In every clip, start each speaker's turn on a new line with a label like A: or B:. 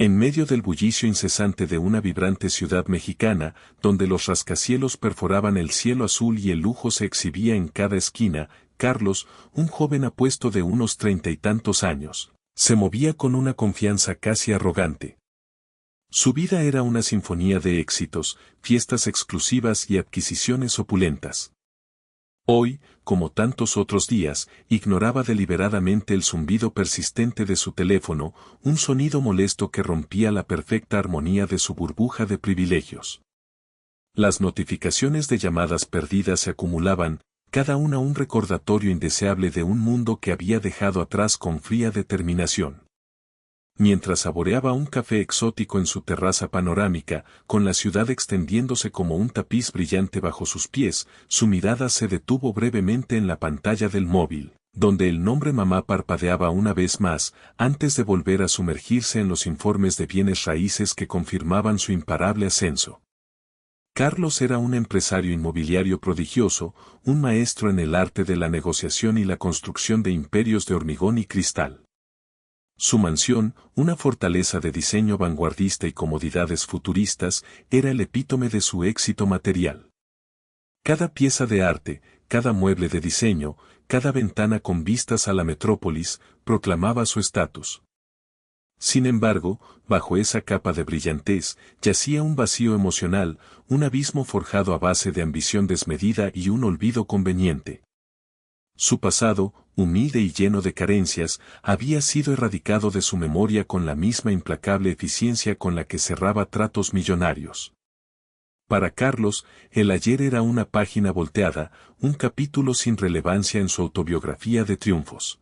A: En medio del bullicio incesante de una vibrante ciudad mexicana, donde los rascacielos perforaban el cielo azul y el lujo se exhibía en cada esquina, Carlos, un joven apuesto de unos 30 y tantos años, se movía con una confianza casi arrogante. Su vida era una sinfonía de éxitos, fiestas exclusivas y adquisiciones opulentas. Hoy, como tantos otros días, ignoraba deliberadamente el zumbido persistente de su teléfono, un sonido molesto que rompía la perfecta armonía de su burbuja de privilegios. Las notificaciones de llamadas perdidas se acumulaban, cada una un recordatorio indeseable de un mundo que había dejado atrás con fría determinación. Mientras saboreaba un café exótico en su terraza panorámica, con la ciudad extendiéndose como un tapiz brillante bajo sus pies, su mirada se detuvo brevemente en la pantalla del móvil, donde el nombre mamá parpadeaba una vez más, antes de volver a sumergirse en los informes de bienes raíces que confirmaban su imparable ascenso. Carlos era un empresario inmobiliario prodigioso, un maestro en el arte de la negociación y la construcción de imperios de hormigón y cristal. Su mansión, una fortaleza de diseño vanguardista y comodidades futuristas, era el epítome de su éxito material. Cada pieza de arte, cada mueble de diseño, cada ventana con vistas a la metrópolis, proclamaba su estatus. Sin embargo, bajo esa capa de brillantez, yacía un vacío emocional, un abismo forjado a base de ambición desmedida y un olvido conveniente. Su pasado, humilde y lleno de carencias, había sido erradicado de su memoria con la misma implacable eficiencia con la que cerraba tratos millonarios. Para Carlos, el ayer era una página volteada, un capítulo sin relevancia en su autobiografía de triunfos.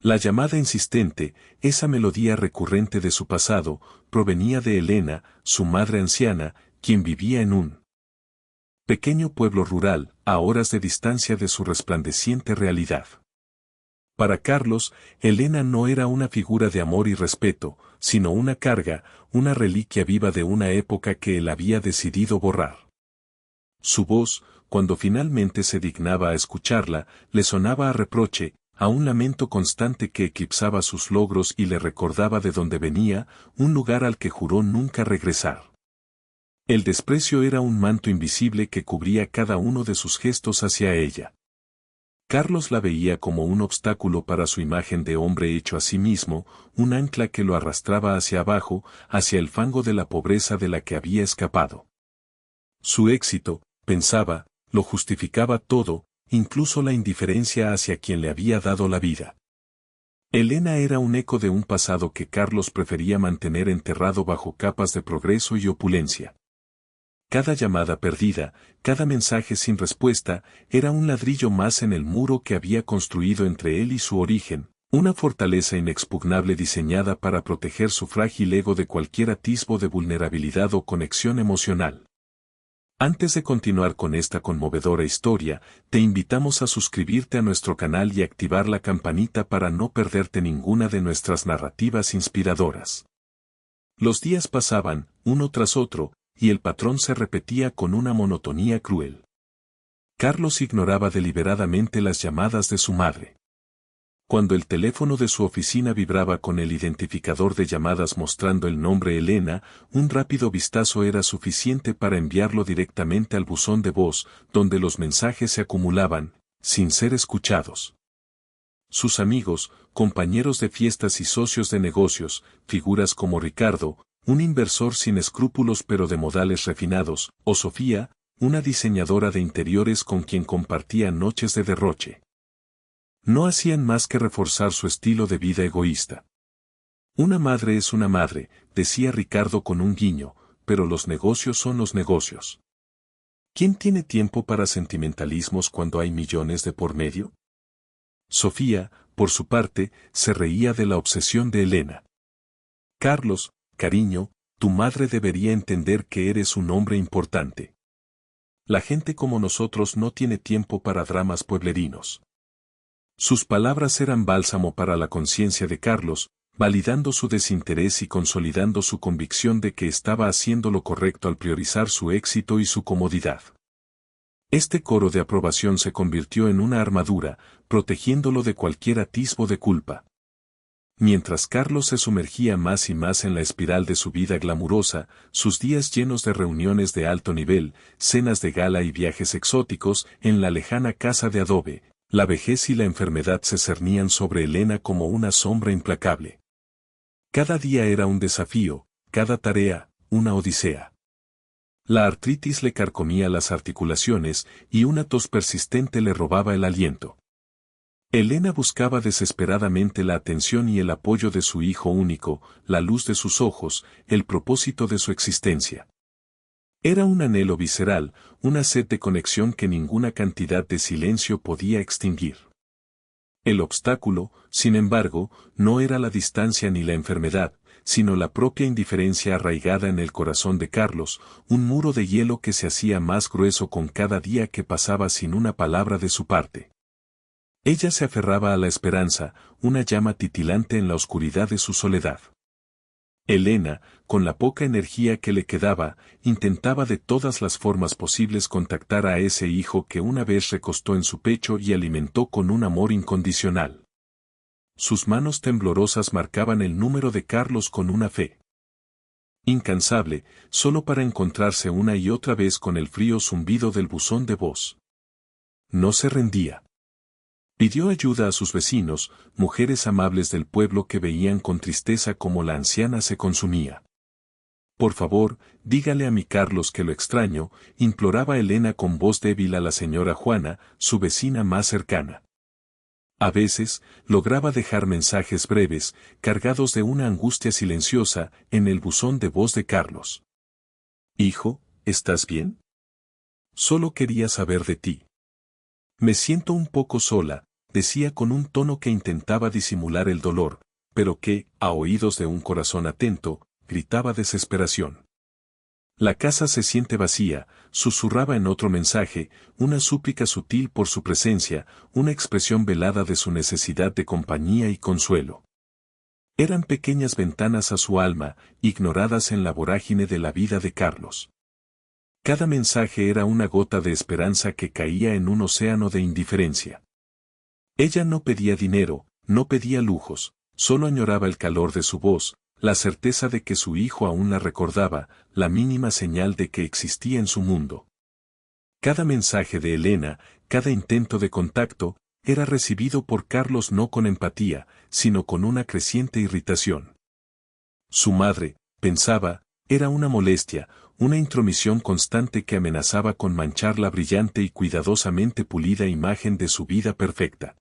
A: La llamada insistente, esa melodía recurrente de su pasado, provenía de Elena, su madre anciana, quien vivía en un pequeño pueblo rural, a horas de distancia de su resplandeciente realidad. Para Carlos, Elena no era una figura de amor y respeto, sino una carga, una reliquia viva de una época que él había decidido borrar. Su voz, cuando finalmente se dignaba a escucharla, le sonaba a reproche, a un lamento constante que eclipsaba sus logros y le recordaba de dónde venía, un lugar al que juró nunca regresar. El desprecio era un manto invisible que cubría cada uno de sus gestos hacia ella. Carlos la veía como un obstáculo para su imagen de hombre hecho a sí mismo, un ancla que lo arrastraba hacia abajo, hacia el fango de la pobreza de la que había escapado. Su éxito, pensaba, lo justificaba todo, incluso la indiferencia hacia quien le había dado la vida. Elena era un eco de un pasado que Carlos prefería mantener enterrado bajo capas de progreso y opulencia. Cada llamada perdida, cada mensaje sin respuesta, era un ladrillo más en el muro que había construido entre él y su origen, una fortaleza inexpugnable diseñada para proteger su frágil ego de cualquier atisbo de vulnerabilidad o conexión emocional. Antes de continuar con esta conmovedora historia, te invitamos a suscribirte a nuestro canal y activar la campanita para no perderte ninguna de nuestras narrativas inspiradoras. Los días pasaban, uno tras otro, y el patrón se repetía con una monotonía cruel. Carlos ignoraba deliberadamente las llamadas de su madre. Cuando el teléfono de su oficina vibraba con el identificador de llamadas mostrando el nombre Elena, un rápido vistazo era suficiente para enviarlo directamente al buzón de voz, donde los mensajes se acumulaban, sin ser escuchados. Sus amigos, compañeros de fiestas y socios de negocios, figuras como Ricardo, un inversor sin escrúpulos pero de modales refinados, o Sofía, una diseñadora de interiores con quien compartía noches de derroche. No hacían más que reforzar su estilo de vida egoísta. Una madre es una madre, decía Ricardo con un guiño, pero los negocios son los negocios. ¿Quién tiene tiempo para sentimentalismos cuando hay millones de por medio? Sofía, por su parte, se reía de la obsesión de Elena. Carlos, cariño, tu madre debería entender que eres un hombre importante. La gente como nosotros no tiene tiempo para dramas pueblerinos. Sus palabras eran bálsamo para la conciencia de Carlos, validando su desinterés y consolidando su convicción de que estaba haciendo lo correcto al priorizar su éxito y su comodidad. Este coro de aprobación se convirtió en una armadura, protegiéndolo de cualquier atisbo de culpa. Mientras Carlos se sumergía más y más en la espiral de su vida glamurosa, sus días llenos de reuniones de alto nivel, cenas de gala y viajes exóticos en la lejana casa de adobe, la vejez y la enfermedad se cernían sobre Elena como una sombra implacable. Cada día era un desafío, cada tarea, una odisea. La artritis le carcomía las articulaciones y una tos persistente le robaba el aliento. Elena buscaba desesperadamente la atención y el apoyo de su hijo único, la luz de sus ojos, el propósito de su existencia. Era un anhelo visceral, una sed de conexión que ninguna cantidad de silencio podía extinguir. El obstáculo, sin embargo, no era la distancia ni la enfermedad, sino la propia indiferencia arraigada en el corazón de Carlos, un muro de hielo que se hacía más grueso con cada día que pasaba sin una palabra de su parte. Ella se aferraba a la esperanza, una llama titilante en la oscuridad de su soledad. Elena, con la poca energía que le quedaba, intentaba de todas las formas posibles contactar a ese hijo que una vez recostó en su pecho y alimentó con un amor incondicional. Sus manos temblorosas marcaban el número de Carlos con una fe incansable, solo para encontrarse una y otra vez con el frío zumbido del buzón de voz. No se rendía. Pidió ayuda a sus vecinos, mujeres amables del pueblo que veían con tristeza cómo la anciana se consumía. Por favor, dígale a mi Carlos que lo extraño, imploraba Elena con voz débil a la señora Juana, su vecina más cercana. A veces, lograba dejar mensajes breves, cargados de una angustia silenciosa, en el buzón de voz de Carlos. Hijo, ¿estás bien? Solo quería saber de ti. Me siento un poco sola, decía con un tono que intentaba disimular el dolor, pero que, a oídos de un corazón atento, gritaba desesperación. La casa se siente vacía, susurraba en otro mensaje, una súplica sutil por su presencia, una expresión velada de su necesidad de compañía y consuelo. Eran pequeñas ventanas a su alma, ignoradas en la vorágine de la vida de Carlos. Cada mensaje era una gota de esperanza que caía en un océano de indiferencia. Ella no pedía dinero, no pedía lujos, solo añoraba el calor de su voz, la certeza de que su hijo aún la recordaba, la mínima señal de que existía en su mundo. Cada mensaje de Elena, cada intento de contacto, era recibido por Carlos no con empatía, sino con una creciente irritación. Su madre, pensaba, era una molestia, una intromisión constante que amenazaba con manchar la brillante y cuidadosamente pulida imagen de su vida perfecta.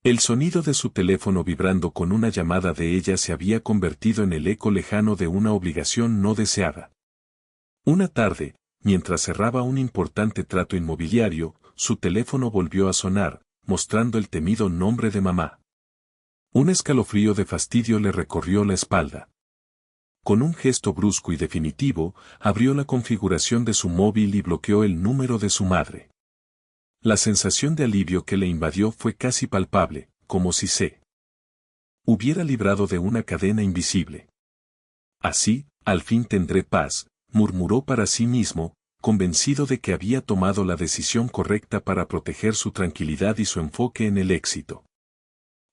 A: El sonido de su teléfono vibrando con una llamada de ella se había convertido en el eco lejano de una obligación no deseada. Una tarde, mientras cerraba un importante trato inmobiliario, su teléfono volvió a sonar, mostrando el temido nombre de mamá. Un escalofrío de fastidio le recorrió la espalda. Con un gesto brusco y definitivo, abrió la configuración de su móvil y bloqueó el número de su madre. La sensación de alivio que le invadió fue casi palpable, como si se hubiera librado de una cadena invisible. Así, al fin tendré paz, murmuró para sí mismo, convencido de que había tomado la decisión correcta para proteger su tranquilidad y su enfoque en el éxito.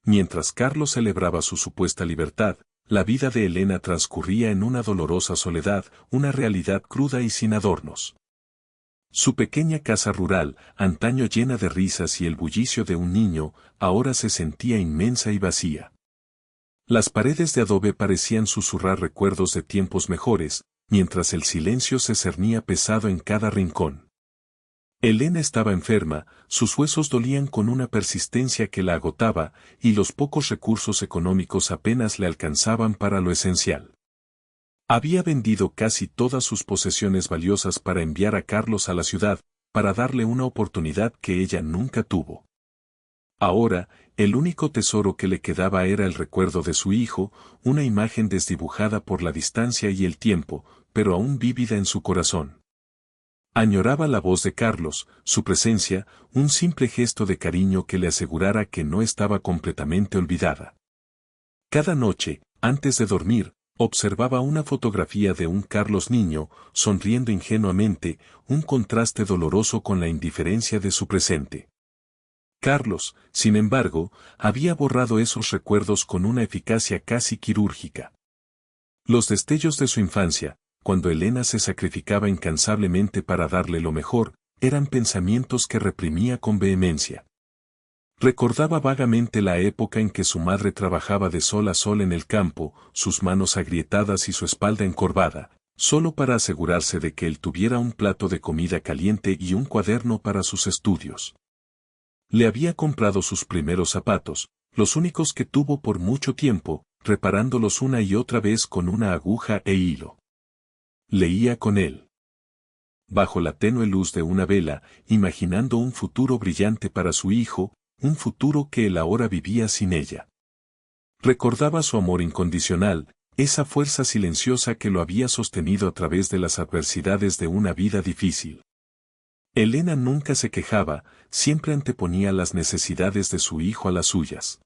A: Mientras Carlos celebraba su supuesta libertad, la vida de Elena transcurría en una dolorosa soledad, una realidad cruda y sin adornos. Su pequeña casa rural, antaño llena de risas y el bullicio de un niño, ahora se sentía inmensa y vacía. Las paredes de adobe parecían susurrar recuerdos de tiempos mejores, mientras el silencio se cernía pesado en cada rincón. Elena estaba enferma, sus huesos dolían con una persistencia que la agotaba, y los pocos recursos económicos apenas le alcanzaban para lo esencial. Había vendido casi todas sus posesiones valiosas para enviar a Carlos a la ciudad, para darle una oportunidad que ella nunca tuvo. Ahora, el único tesoro que le quedaba era el recuerdo de su hijo, una imagen desdibujada por la distancia y el tiempo, pero aún vívida en su corazón. Añoraba la voz de Carlos, su presencia, un simple gesto de cariño que le asegurara que no estaba completamente olvidada. Cada noche, antes de dormir, observaba una fotografía de un Carlos niño, sonriendo ingenuamente, un contraste doloroso con la indiferencia de su presente. Carlos, sin embargo, había borrado esos recuerdos con una eficacia casi quirúrgica. Los destellos de su infancia, cuando Elena se sacrificaba incansablemente para darle lo mejor, eran pensamientos que reprimía con vehemencia. Recordaba vagamente la época en que su madre trabajaba de sol a sol en el campo, sus manos agrietadas y su espalda encorvada, solo para asegurarse de que él tuviera un plato de comida caliente y un cuaderno para sus estudios. Le había comprado sus primeros zapatos, los únicos que tuvo por mucho tiempo, reparándolos una y otra vez con una aguja e hilo. Leía con él, bajo la tenue luz de una vela, imaginando un futuro brillante para su hijo, un futuro que él ahora vivía sin ella. Recordaba su amor incondicional, esa fuerza silenciosa que lo había sostenido a través de las adversidades de una vida difícil. Elena nunca se quejaba, siempre anteponía las necesidades de su hijo a las suyas.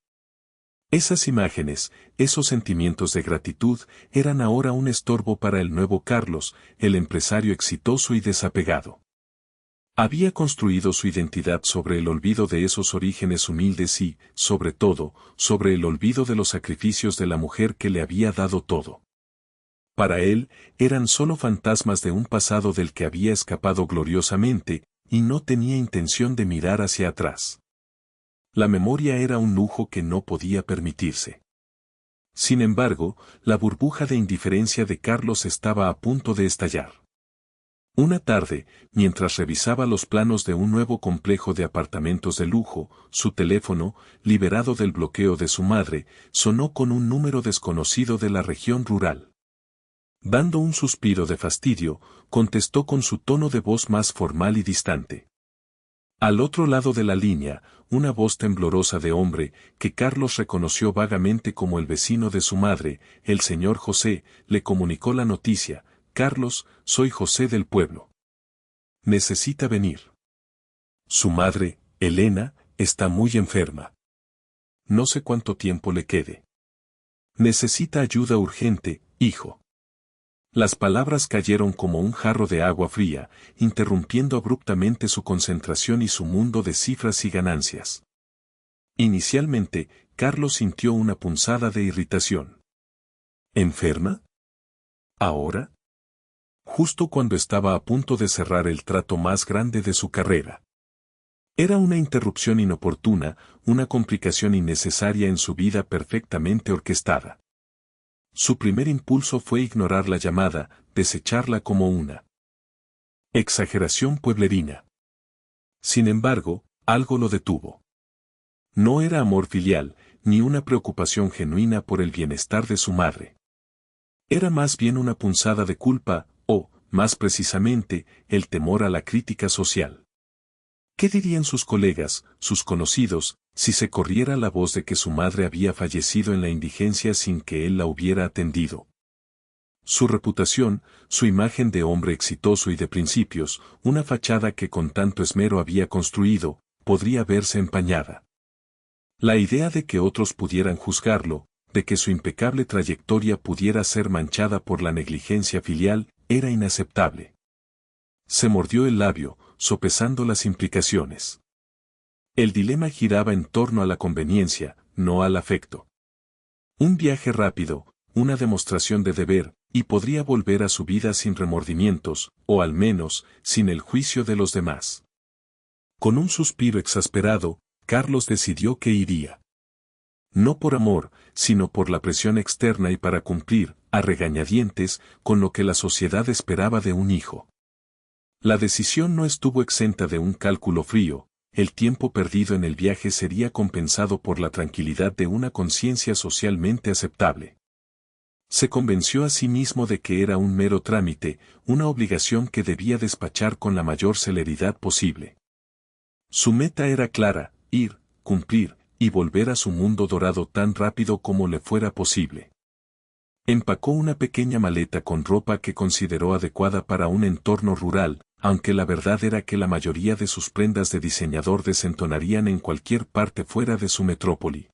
A: Esas imágenes, esos sentimientos de gratitud, eran ahora un estorbo para el nuevo Carlos, el empresario exitoso y desapegado. Había construido su identidad sobre el olvido de esos orígenes humildes y, sobre todo, sobre el olvido de los sacrificios de la mujer que le había dado todo. Para él, eran solo fantasmas de un pasado del que había escapado gloriosamente, y no tenía intención de mirar hacia atrás. La memoria era un lujo que no podía permitirse. Sin embargo, la burbuja de indiferencia de Carlos estaba a punto de estallar. Una tarde, mientras revisaba los planos de un nuevo complejo de apartamentos de lujo, su teléfono, liberado del bloqueo de su madre, sonó con un número desconocido de la región rural. Dando un suspiro de fastidio, contestó con su tono de voz más formal y distante. Al otro lado de la línea, una voz temblorosa de hombre, que Carlos reconoció vagamente como el vecino de su madre, el señor José, le comunicó la noticia: «Carlos, soy José del pueblo. Necesita venir. Su madre, Elena, está muy enferma. No sé cuánto tiempo le quede. Necesita ayuda urgente, hijo». Las palabras cayeron como un jarro de agua fría, interrumpiendo abruptamente su concentración y su mundo de cifras y ganancias. Inicialmente, Carlos sintió una punzada de irritación. ¿Enferma? ¿Ahora? Justo cuando estaba a punto de cerrar el trato más grande de su carrera. Era una interrupción inoportuna, una complicación innecesaria en su vida perfectamente orquestada. Su primer impulso fue ignorar la llamada, desecharla como una exageración pueblerina. Sin embargo, algo lo detuvo. No era amor filial, ni una preocupación genuina por el bienestar de su madre. Era más bien una punzada de culpa, o, más precisamente, el temor a la crítica social. ¿Qué dirían sus colegas, sus conocidos, si se corriera la voz de que su madre había fallecido en la indigencia sin que él la hubiera atendido? Su reputación, su imagen de hombre exitoso y de principios, una fachada que con tanto esmero había construido, podría verse empañada. La idea de que otros pudieran juzgarlo, de que su impecable trayectoria pudiera ser manchada por la negligencia filial, era inaceptable. Se mordió el labio, sopesando las implicaciones. El dilema giraba en torno a la conveniencia, no al afecto. Un viaje rápido, una demostración de deber, y podría volver a su vida sin remordimientos, o al menos, sin el juicio de los demás. Con un suspiro exasperado, Carlos decidió que iría. No por amor, sino por la presión externa y para cumplir, a regañadientes, con lo que la sociedad esperaba de un hijo. La decisión no estuvo exenta de un cálculo frío. El tiempo perdido en el viaje sería compensado por la tranquilidad de una conciencia socialmente aceptable. Se convenció a sí mismo de que era un mero trámite, una obligación que debía despachar con la mayor celeridad posible. Su meta era clara: ir, cumplir, y volver a su mundo dorado tan rápido como le fuera posible. Empacó una pequeña maleta con ropa que consideró adecuada para un entorno rural, aunque la verdad era que la mayoría de sus prendas de diseñador desentonarían en cualquier parte fuera de su metrópoli.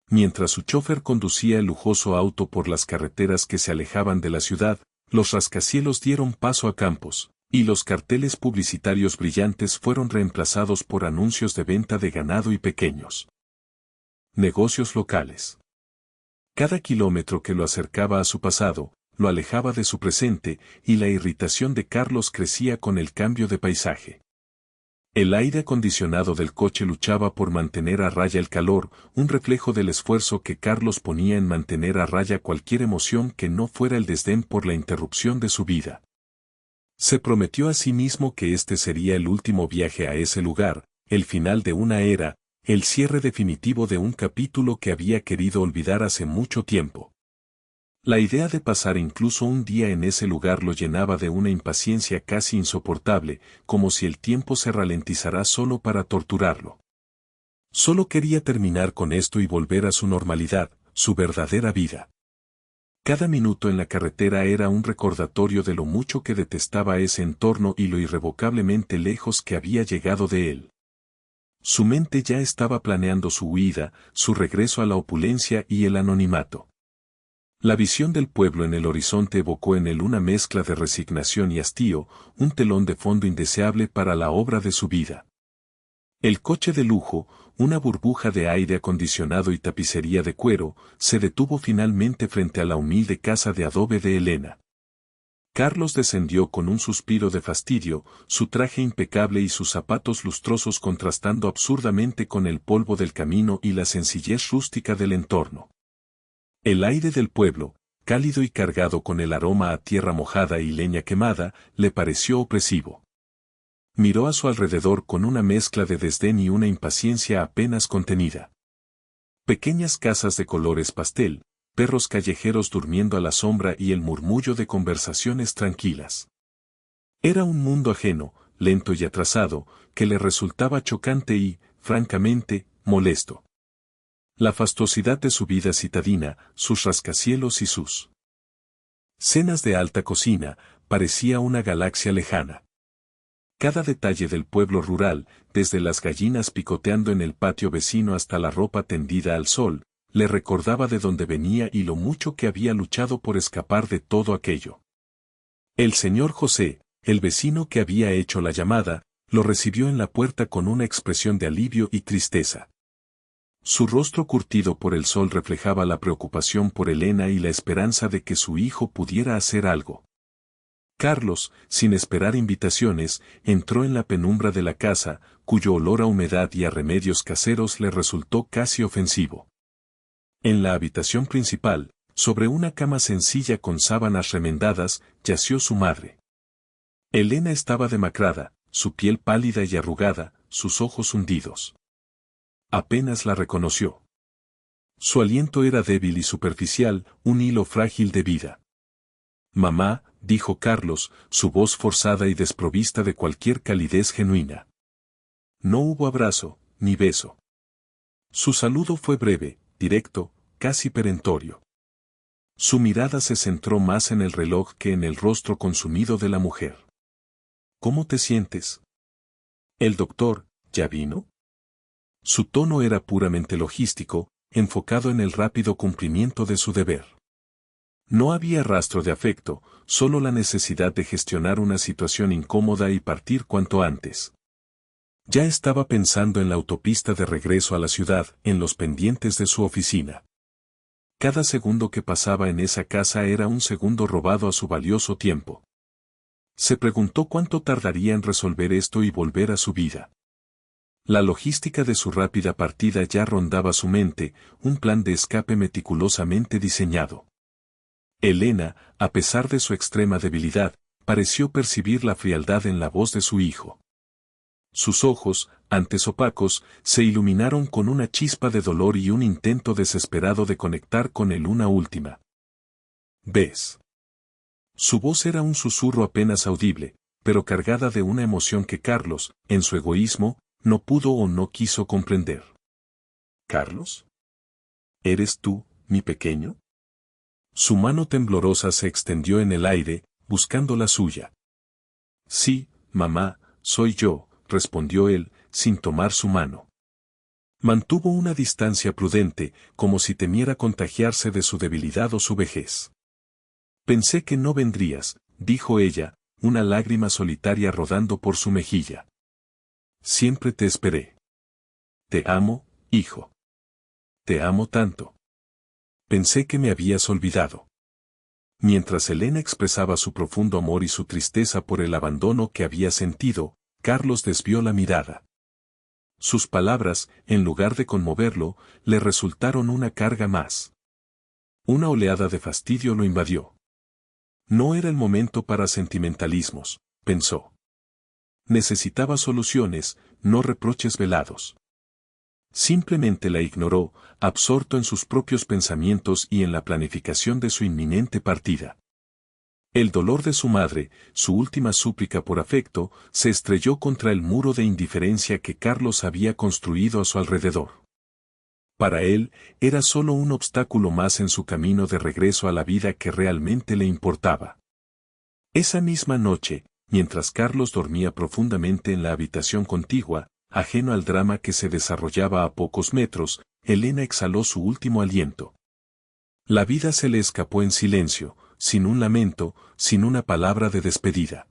A: Mientras su chofer conducía el lujoso auto por las carreteras que se alejaban de la ciudad, los rascacielos dieron paso a campos, Y los carteles publicitarios brillantes fueron reemplazados por anuncios de venta de ganado y pequeños negocios locales. Cada kilómetro que lo acercaba a su pasado, lo alejaba de su presente, y la irritación de Carlos crecía con el cambio de paisaje. El aire acondicionado del coche luchaba por mantener a raya el calor, un reflejo del esfuerzo que Carlos ponía en mantener a raya cualquier emoción que no fuera el desdén por la interrupción de su vida. Se prometió a sí mismo que este sería el último viaje a ese lugar, el final de una era, el cierre definitivo de un capítulo que había querido olvidar hace mucho tiempo. La idea de pasar incluso un día en ese lugar lo llenaba de una impaciencia casi insoportable, como si el tiempo se ralentizara solo para torturarlo. Solo quería terminar con esto y volver a su normalidad, su verdadera vida. Cada minuto en la carretera era un recordatorio de lo mucho que detestaba ese entorno y lo irrevocablemente lejos que había llegado de él. Su mente ya estaba planeando su huida, su regreso a la opulencia y el anonimato. La visión del pueblo en el horizonte evocó en él una mezcla de resignación y hastío, un telón de fondo indeseable para la obra de su vida. El coche de lujo, una burbuja de aire acondicionado y tapicería de cuero, se detuvo finalmente frente a la humilde casa de adobe de Elena. Carlos descendió con un suspiro de fastidio, su traje impecable y sus zapatos lustrosos contrastando absurdamente con el polvo del camino y la sencillez rústica del entorno. El aire del pueblo, cálido y cargado con el aroma a tierra mojada y leña quemada, le pareció opresivo. Miró a su alrededor con una mezcla de desdén y una impaciencia apenas contenida. Pequeñas casas de colores pastel, perros callejeros durmiendo a la sombra y el murmullo de conversaciones tranquilas. Era un mundo ajeno, lento y atrasado, que le resultaba chocante y, francamente, molesto. La fastuosidad de su vida citadina, sus rascacielos y sus cenas de alta cocina, parecía una galaxia lejana. Cada detalle del pueblo rural, desde las gallinas picoteando en el patio vecino hasta la ropa tendida al sol, le recordaba de dónde venía y lo mucho que había luchado por escapar de todo aquello. El señor José, el vecino que había hecho la llamada, lo recibió en la puerta con una expresión de alivio y tristeza. Su rostro curtido por el sol reflejaba la preocupación por Elena y la esperanza de que su hijo pudiera hacer algo. Carlos, sin esperar invitaciones, entró en la penumbra de la casa, cuyo olor a humedad y a remedios caseros le resultó casi ofensivo. En la habitación principal, sobre una cama sencilla con sábanas remendadas, yació su madre. Elena estaba demacrada, su piel pálida y arrugada, sus ojos hundidos. Apenas la reconoció. Su aliento era débil y superficial, un hilo frágil de vida. «Mamá», dijo Carlos, su voz forzada y desprovista de cualquier calidez genuina. No hubo abrazo, ni beso. Su saludo fue breve, directo, casi perentorio. Su mirada se centró más en el reloj que en el rostro consumido de la mujer. «¿Cómo te sientes?» «¿El doctor, ya vino?» Su tono era puramente logístico, enfocado en el rápido cumplimiento de su deber. No había rastro de afecto, solo la necesidad de gestionar una situación incómoda y partir cuanto antes. Ya estaba pensando en la autopista de regreso a la ciudad, en los pendientes de su oficina. Cada segundo que pasaba en esa casa era un segundo robado a su valioso tiempo. Se preguntó cuánto tardaría en resolver esto y volver a su vida. La logística de su rápida partida ya rondaba su mente, un plan de escape meticulosamente diseñado. Elena, a pesar de su extrema debilidad, pareció percibir la frialdad en la voz de su hijo. Sus ojos, antes opacos, se iluminaron con una chispa de dolor y un intento desesperado de conectar con él una última vez. Su voz era un susurro apenas audible, pero cargada de una emoción que Carlos, en su egoísmo, no pudo o no quiso comprender. «¿Carlos? ¿Eres tú, mi pequeño?» Su mano temblorosa se extendió en el aire, buscando la suya. «Sí, mamá, soy yo», respondió él, sin tomar su mano. Mantuvo una distancia prudente, como si temiera contagiarse de su debilidad o su vejez. «Pensé que no vendrías», dijo ella, una lágrima solitaria rodando por su mejilla. Siempre te esperé. Te amo, hijo. Te amo tanto. Pensé que me habías olvidado. Mientras Elena expresaba su profundo amor y su tristeza por el abandono que había sentido, Carlos desvió la mirada. Sus palabras, en lugar de conmoverlo, le resultaron una carga más. Una oleada de fastidio lo invadió. No era el momento para sentimentalismos, pensó. Necesitaba soluciones, no reproches velados. Simplemente la ignoró, absorto en sus propios pensamientos y en la planificación de su inminente partida. El dolor de su madre, su última súplica por afecto, se estrelló contra el muro de indiferencia que Carlos había construido a su alrededor. Para él, era solo un obstáculo más en su camino de regreso a la vida que realmente le importaba. Esa misma noche, mientras Carlos dormía profundamente en la habitación contigua, ajeno al drama que se desarrollaba a pocos metros, Elena exhaló su último aliento. La vida se le escapó en silencio, sin un lamento, sin una palabra de despedida.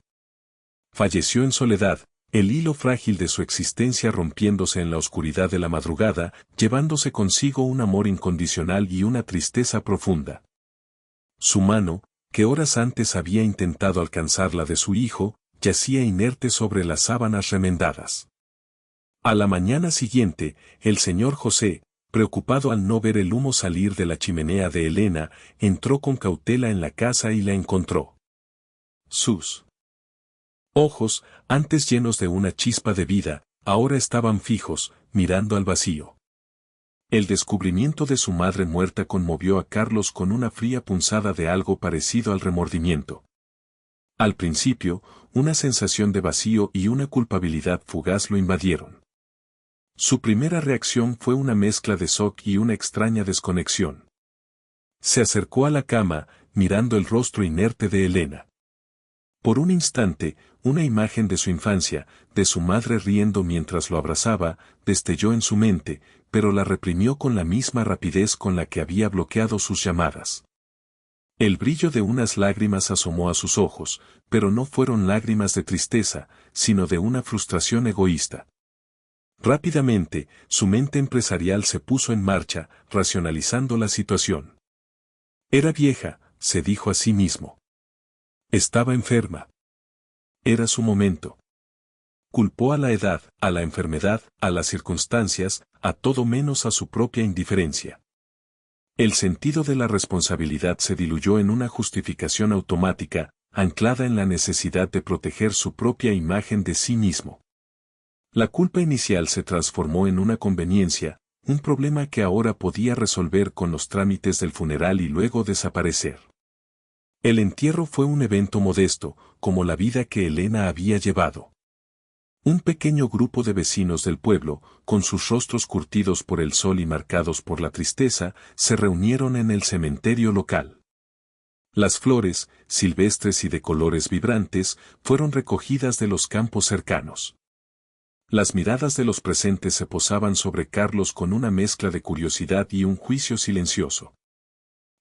A: Falleció en soledad, el hilo frágil de su existencia rompiéndose en la oscuridad de la madrugada, llevándose consigo un amor incondicional y una tristeza profunda. Su mano, que horas antes había intentado alcanzar la de su hijo, yacía inerte sobre las sábanas remendadas. A la mañana siguiente, el señor José, preocupado al no ver el humo salir de la chimenea de Elena, entró con cautela en la casa y la encontró. Sus ojos, antes llenos de una chispa de vida, ahora estaban fijos, mirando al vacío. El descubrimiento de su madre muerta conmovió a Carlos con una fría punzada de algo parecido al remordimiento. Al principio, una sensación de vacío y una culpabilidad fugaz lo invadieron. Su primera reacción fue una mezcla de shock y una extraña desconexión. Se acercó a la cama, mirando el rostro inerte de Elena. Por un instante, una imagen de su infancia, de su madre riendo mientras lo abrazaba, destelló en su mente, pero la reprimió con la misma rapidez con la que había bloqueado sus llamadas. El brillo de unas lágrimas asomó a sus ojos, pero no fueron lágrimas de tristeza, sino de una frustración egoísta. Rápidamente, su mente empresarial se puso en marcha, racionalizando la situación. Era vieja, se dijo a sí mismo. Estaba enferma. Era su momento. Culpó a la edad, a la enfermedad, a las circunstancias, a todo menos a su propia indiferencia. El sentido de la responsabilidad se diluyó en una justificación automática, anclada en la necesidad de proteger su propia imagen de sí mismo. La culpa inicial se transformó en una conveniencia, un problema que ahora podía resolver con los trámites del funeral y luego desaparecer. El entierro fue un evento modesto, como la vida que Elena había llevado. Un pequeño grupo de vecinos del pueblo, con sus rostros curtidos por el sol y marcados por la tristeza, se reunieron en el cementerio local. Las flores, silvestres y de colores vibrantes, fueron recogidas de los campos cercanos. Las miradas de los presentes se posaban sobre Carlos con una mezcla de curiosidad y un juicio silencioso.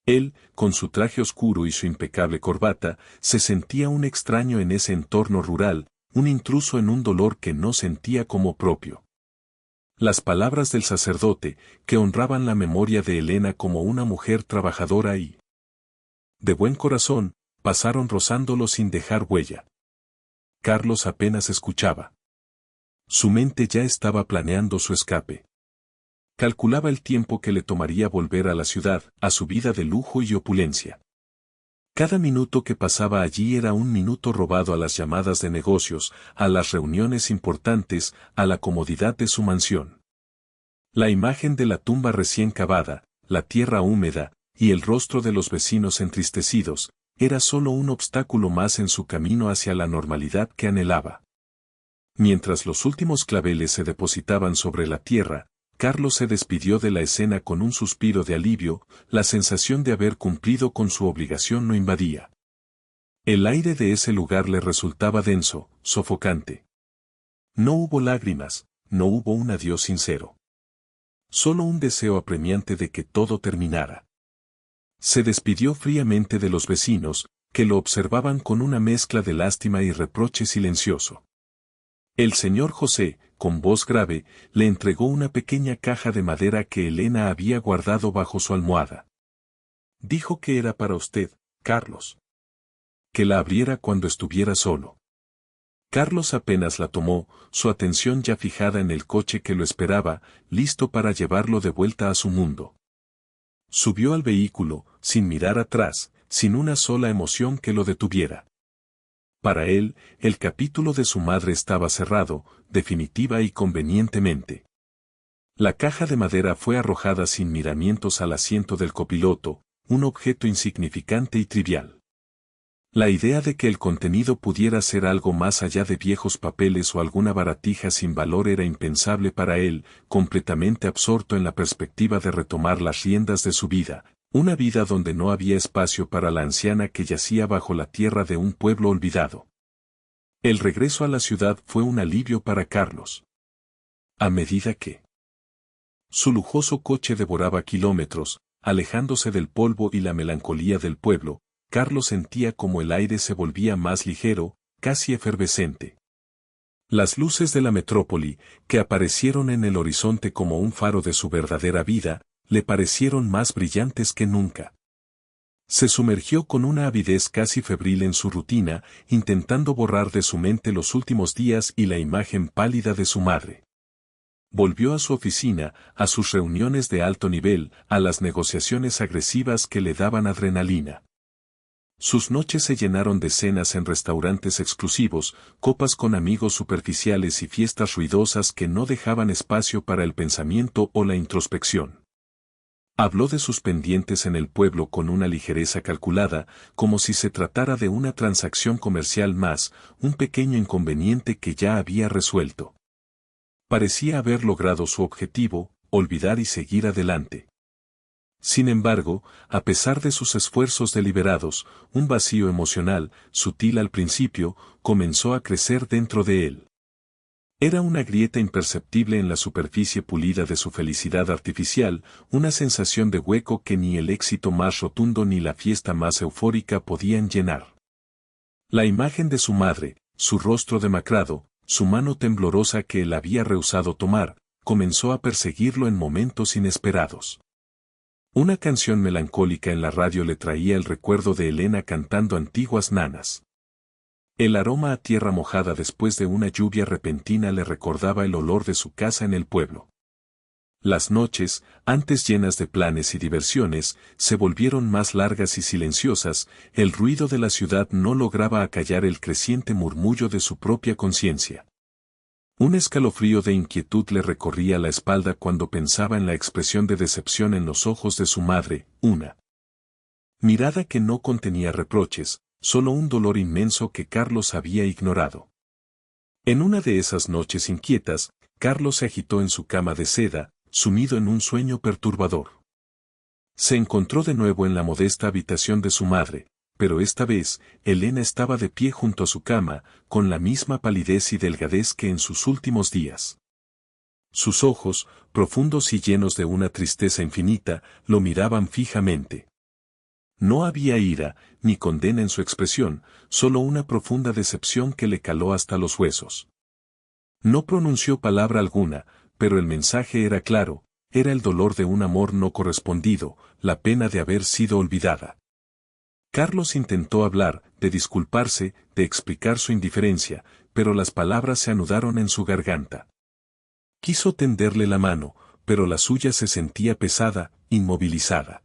A: Él, con su traje oscuro y su impecable corbata, se sentía un extraño en ese entorno rural, un intruso en un dolor que no sentía como propio. Las palabras del sacerdote, que honraban la memoria de Elena como una mujer trabajadora y de buen corazón, pasaron rozándolo sin dejar huella. Carlos apenas escuchaba. Su mente ya estaba planeando su escape. Calculaba el tiempo que le tomaría volver a la ciudad, a su vida de lujo y opulencia. Cada minuto que pasaba allí era un minuto robado a las llamadas de negocios, a las reuniones importantes, a la comodidad de su mansión. La imagen de la tumba recién cavada, la tierra húmeda, y el rostro de los vecinos entristecidos, era solo un obstáculo más en su camino hacia la normalidad que anhelaba. Mientras los últimos claveles se depositaban sobre la tierra, Carlos se despidió de la escena con un suspiro de alivio, la sensación de haber cumplido con su obligación lo invadía. El aire de ese lugar le resultaba denso, sofocante. No hubo lágrimas, no hubo un adiós sincero. Solo un deseo apremiante de que todo terminara. Se despidió fríamente de los vecinos, que lo observaban con una mezcla de lástima y reproche silencioso. El señor José, con voz grave, le entregó una pequeña caja de madera que Elena había guardado bajo su almohada. Dijo que era para usted, Carlos. Que la abriera cuando estuviera solo. Carlos apenas la tomó, su atención ya fijada en el coche que lo esperaba, listo para llevarlo de vuelta a su mundo. Subió al vehículo, sin mirar atrás, sin una sola emoción que lo detuviera. Para él, el capítulo de su madre estaba cerrado, definitiva y convenientemente. La caja de madera fue arrojada sin miramientos al asiento del copiloto, un objeto insignificante y trivial. La idea de que el contenido pudiera ser algo más allá de viejos papeles o alguna baratija sin valor era impensable para él, completamente absorto en la perspectiva de retomar las riendas de su vida, una vida donde no había espacio para la anciana que yacía bajo la tierra de un pueblo olvidado. El regreso a la ciudad fue un alivio para Carlos. A medida que su lujoso coche devoraba kilómetros, alejándose del polvo y la melancolía del pueblo, Carlos sentía como el aire se volvía más ligero, casi efervescente. Las luces de la metrópoli, que aparecieron en el horizonte como un faro de su verdadera vida, le parecieron más brillantes que nunca. Se sumergió con una avidez casi febril en su rutina, intentando borrar de su mente los últimos días y la imagen pálida de su madre. Volvió a su oficina, a sus reuniones de alto nivel, a las negociaciones agresivas que le daban adrenalina. Sus noches se llenaron de cenas en restaurantes exclusivos, copas con amigos superficiales y fiestas ruidosas que no dejaban espacio para el pensamiento o la introspección. Habló de sus pendientes en el pueblo con una ligereza calculada, como si se tratara de una transacción comercial más, un pequeño inconveniente que ya había resuelto. Parecía haber logrado su objetivo, olvidar y seguir adelante. Sin embargo, a pesar de sus esfuerzos deliberados, un vacío emocional, sutil al principio, comenzó a crecer dentro de él. Era una grieta imperceptible en la superficie pulida de su felicidad artificial, una sensación de hueco que ni el éxito más rotundo ni la fiesta más eufórica podían llenar. La imagen de su madre, su rostro demacrado, su mano temblorosa que él había rehusado tomar, comenzó a perseguirlo en momentos inesperados. Una canción melancólica en la radio le traía el recuerdo de Elena cantando antiguas nanas. El aroma a tierra mojada después de una lluvia repentina le recordaba el olor de su casa en el pueblo. Las noches, antes llenas de planes y diversiones, se volvieron más largas y silenciosas, el ruido de la ciudad no lograba acallar el creciente murmullo de su propia conciencia. Un escalofrío de inquietud le recorría la espalda cuando pensaba en la expresión de decepción en los ojos de su madre, una mirada que no contenía reproches, solo un dolor inmenso que Carlos había ignorado. En una de esas noches inquietas, Carlos se agitó en su cama de seda, sumido en un sueño perturbador. Se encontró de nuevo en la modesta habitación de su madre, pero esta vez, Elena estaba de pie junto a su cama, con la misma palidez y delgadez que en sus últimos días. Sus ojos, profundos y llenos de una tristeza infinita, lo miraban fijamente. No había ira, ni condena en su expresión, solo una profunda decepción que le caló hasta los huesos. No pronunció palabra alguna, pero el mensaje era claro, era el dolor de un amor no correspondido, la pena de haber sido olvidada. Carlos intentó hablar, de disculparse, de explicar su indiferencia, pero las palabras se anudaron en su garganta. Quiso tenderle la mano, pero la suya se sentía pesada, inmovilizada.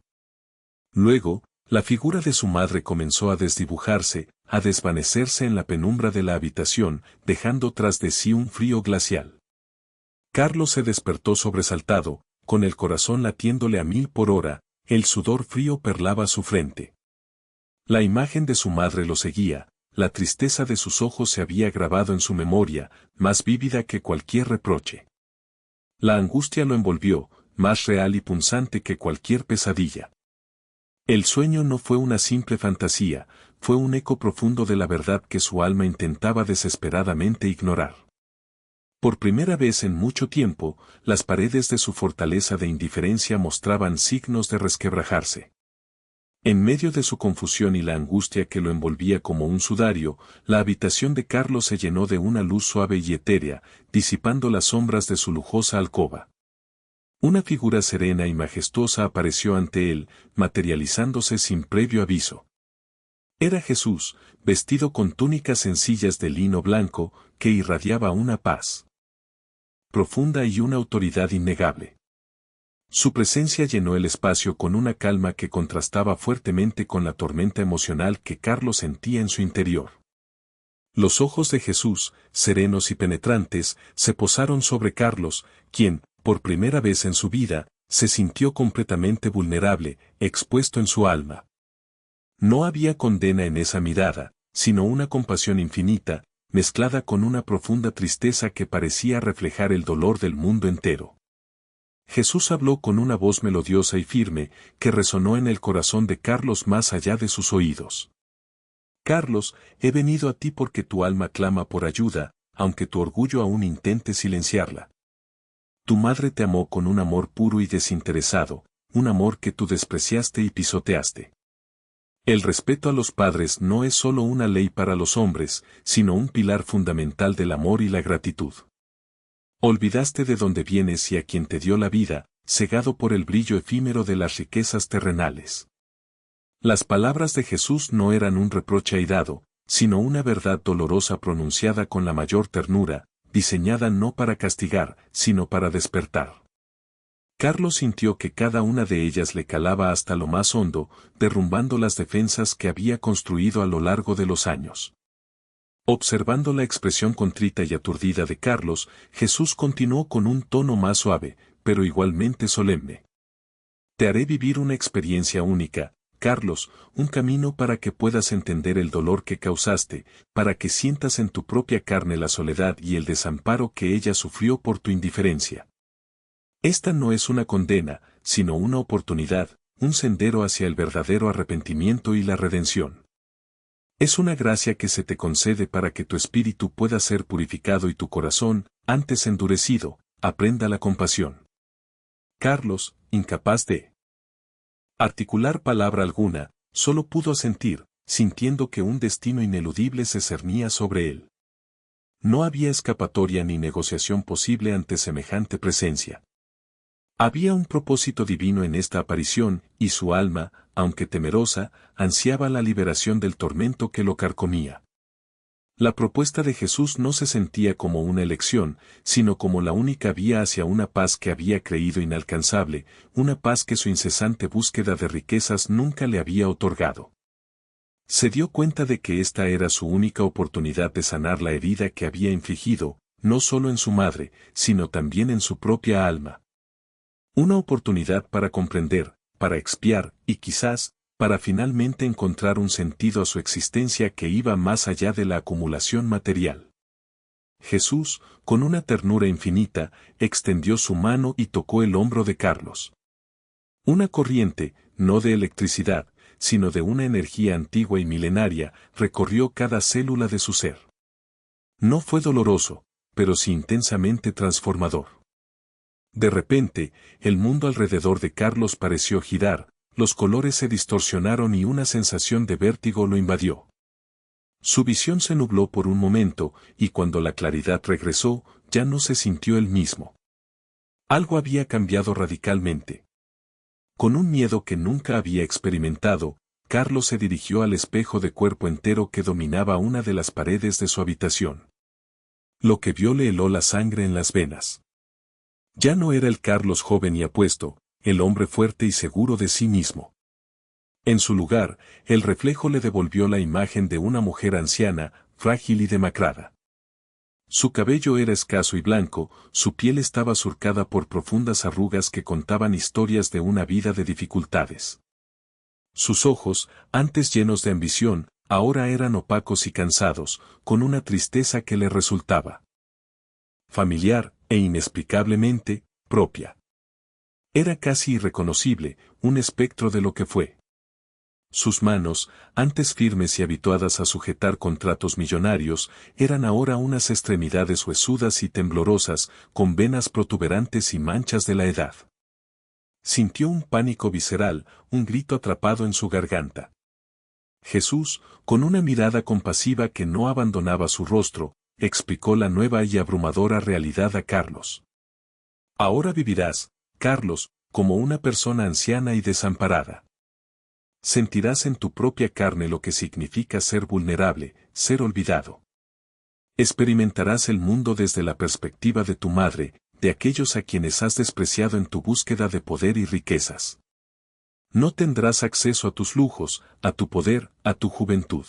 A: Luego, la figura de su madre comenzó a desdibujarse, a desvanecerse en la penumbra de la habitación, dejando tras de sí un frío glacial. Carlos se despertó sobresaltado, con el corazón latiéndole a 1000 por hora, el sudor frío perlaba su frente. La imagen de su madre lo seguía, la tristeza de sus ojos se había grabado en su memoria, más vívida que cualquier reproche. La angustia lo envolvió, más real y punzante que cualquier pesadilla. El sueño no fue una simple fantasía, fue un eco profundo de la verdad que su alma intentaba desesperadamente ignorar. Por primera vez en mucho tiempo, las paredes de su fortaleza de indiferencia mostraban signos de resquebrajarse. En medio de su confusión y la angustia que lo envolvía como un sudario, la habitación de Carlos se llenó de una luz suave y etérea, disipando las sombras de su lujosa alcoba. Una figura serena y majestuosa apareció ante él, materializándose sin previo aviso. Era Jesús, vestido con túnicas sencillas de lino blanco, que irradiaba una paz profunda y una autoridad innegable. Su presencia llenó el espacio con una calma que contrastaba fuertemente con la tormenta emocional que Carlos sentía en su interior. Los ojos de Jesús, serenos y penetrantes, se posaron sobre Carlos, quien, por primera vez en su vida, se sintió completamente vulnerable, expuesto en su alma. No había condena en esa mirada, sino una compasión infinita, mezclada con una profunda tristeza que parecía reflejar el dolor del mundo entero. Jesús habló con una voz melodiosa y firme, que resonó en el corazón de Carlos más allá de sus oídos. Carlos, he venido a ti porque tu alma clama por ayuda, aunque tu orgullo aún intente silenciarla. Tu madre te amó con un amor puro y desinteresado, un amor que tú despreciaste y pisoteaste. El respeto a los padres no es solo una ley para los hombres, sino un pilar fundamental del amor y la gratitud. Olvidaste de dónde vienes y a quien te dio la vida, cegado por el brillo efímero de las riquezas terrenales. Las palabras de Jesús no eran un reproche airado, sino una verdad dolorosa pronunciada con la mayor ternura, diseñada no para castigar, sino para despertar. Carlos sintió que cada una de ellas le calaba hasta lo más hondo, derrumbando las defensas que había construido a lo largo de los años. Observando la expresión contrita y aturdida de Carlos, Jesús continuó con un tono más suave, pero igualmente solemne. Te haré vivir una experiencia única, Carlos, un camino para que puedas entender el dolor que causaste, para que sientas en tu propia carne la soledad y el desamparo que ella sufrió por tu indiferencia. Esta no es una condena, sino una oportunidad, un sendero hacia el verdadero arrepentimiento y la redención. Es una gracia que se te concede para que tu espíritu pueda ser purificado y tu corazón, antes endurecido, aprenda la compasión. Carlos, incapaz de articular palabra alguna, solo pudo asentir, sintiendo que un destino ineludible se cernía sobre él. No había escapatoria ni negociación posible ante semejante presencia. Había un propósito divino en esta aparición, y su alma, aunque temerosa, ansiaba la liberación del tormento que lo carcomía. La propuesta de Jesús no se sentía como una elección, sino como la única vía hacia una paz que había creído inalcanzable, una paz que su incesante búsqueda de riquezas nunca le había otorgado. Se dio cuenta de que esta era su única oportunidad de sanar la herida que había infligido, no solo en su madre, sino también en su propia alma. Una oportunidad para comprender, para expiar, y quizás, para finalmente encontrar un sentido a su existencia que iba más allá de la acumulación material. Jesús, con una ternura infinita, extendió su mano y tocó el hombro de Carlos. Una corriente, no de electricidad, sino de una energía antigua y milenaria, recorrió cada célula de su ser. No fue doloroso, pero sí intensamente transformador. De repente, el mundo alrededor de Carlos pareció girar, los colores se distorsionaron y una sensación de vértigo lo invadió. Su visión se nubló por un momento, y cuando la claridad regresó, ya no se sintió el mismo. Algo había cambiado radicalmente. Con un miedo que nunca había experimentado, Carlos se dirigió al espejo de cuerpo entero que dominaba una de las paredes de su habitación. Lo que vio le heló la sangre en las venas. Ya no era el Carlos joven y apuesto, el hombre fuerte y seguro de sí mismo. En su lugar, el reflejo le devolvió la imagen de una mujer anciana, frágil y demacrada. Su cabello era escaso y blanco, su piel estaba surcada por profundas arrugas que contaban historias de una vida de dificultades. Sus ojos, antes llenos de ambición, ahora eran opacos y cansados, con una tristeza que le resultaba familiar, e inexplicablemente, propia. Era casi irreconocible, un espectro de lo que fue. Sus manos, antes firmes y habituadas a sujetar contratos millonarios, eran ahora unas extremidades huesudas y temblorosas, con venas protuberantes y manchas de la edad. Sintió un pánico visceral, un grito atrapado en su garganta. Jesús, con una mirada compasiva que no abandonaba su rostro, explicó la nueva y abrumadora realidad a Carlos. Ahora vivirás, Carlos, como una persona anciana y desamparada. Sentirás en tu propia carne lo que significa ser vulnerable, ser olvidado. Experimentarás el mundo desde la perspectiva de tu madre, de aquellos a quienes has despreciado en tu búsqueda de poder y riquezas. No tendrás acceso a tus lujos, a tu poder, a tu juventud.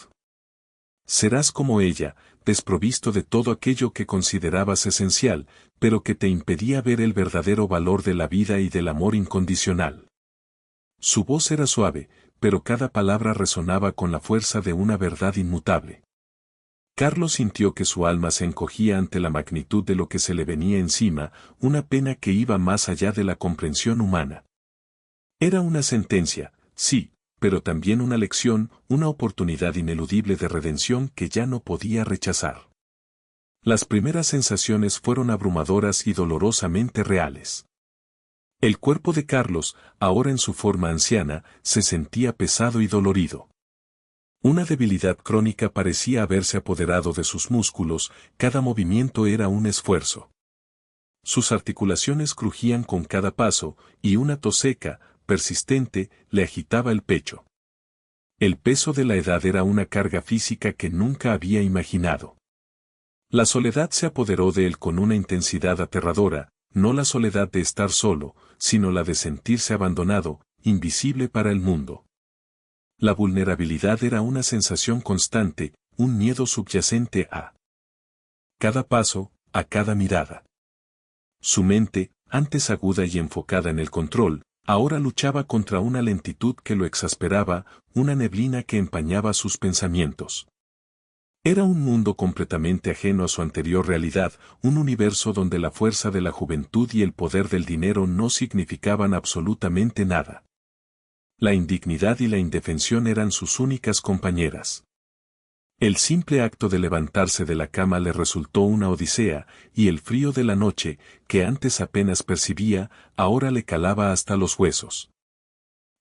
A: Serás como ella, desprovisto de todo aquello que considerabas esencial, pero que te impedía ver el verdadero valor de la vida y del amor incondicional. Su voz era suave, pero cada palabra resonaba con la fuerza de una verdad inmutable. Carlos sintió que su alma se encogía ante la magnitud de lo que se le venía encima, una pena que iba más allá de la comprensión humana. Era una sentencia, sí, pero también una lección, una oportunidad ineludible de redención que ya no podía rechazar. Las primeras sensaciones fueron abrumadoras y dolorosamente reales. El cuerpo de Carlos, ahora en su forma anciana, se sentía pesado y dolorido. Una debilidad crónica parecía haberse apoderado de sus músculos, cada movimiento era un esfuerzo. Sus articulaciones crujían con cada paso, y una tos seca, persistente, le agitaba el pecho. El peso de la edad era una carga física que nunca había imaginado. La soledad se apoderó de él con una intensidad aterradora, no la soledad de estar solo, sino la de sentirse abandonado, invisible para el mundo. La vulnerabilidad era una sensación constante, un miedo subyacente a cada paso, a cada mirada. Su mente, antes aguda y enfocada en el control, ahora luchaba contra una lentitud que lo exasperaba, una neblina que empañaba sus pensamientos. Era un mundo completamente ajeno a su anterior realidad, un universo donde la fuerza de la juventud y el poder del dinero no significaban absolutamente nada. La indignidad y la indefensión eran sus únicas compañeras. El simple acto de levantarse de la cama le resultó una odisea, y el frío de la noche, que antes apenas percibía, ahora le calaba hasta los huesos.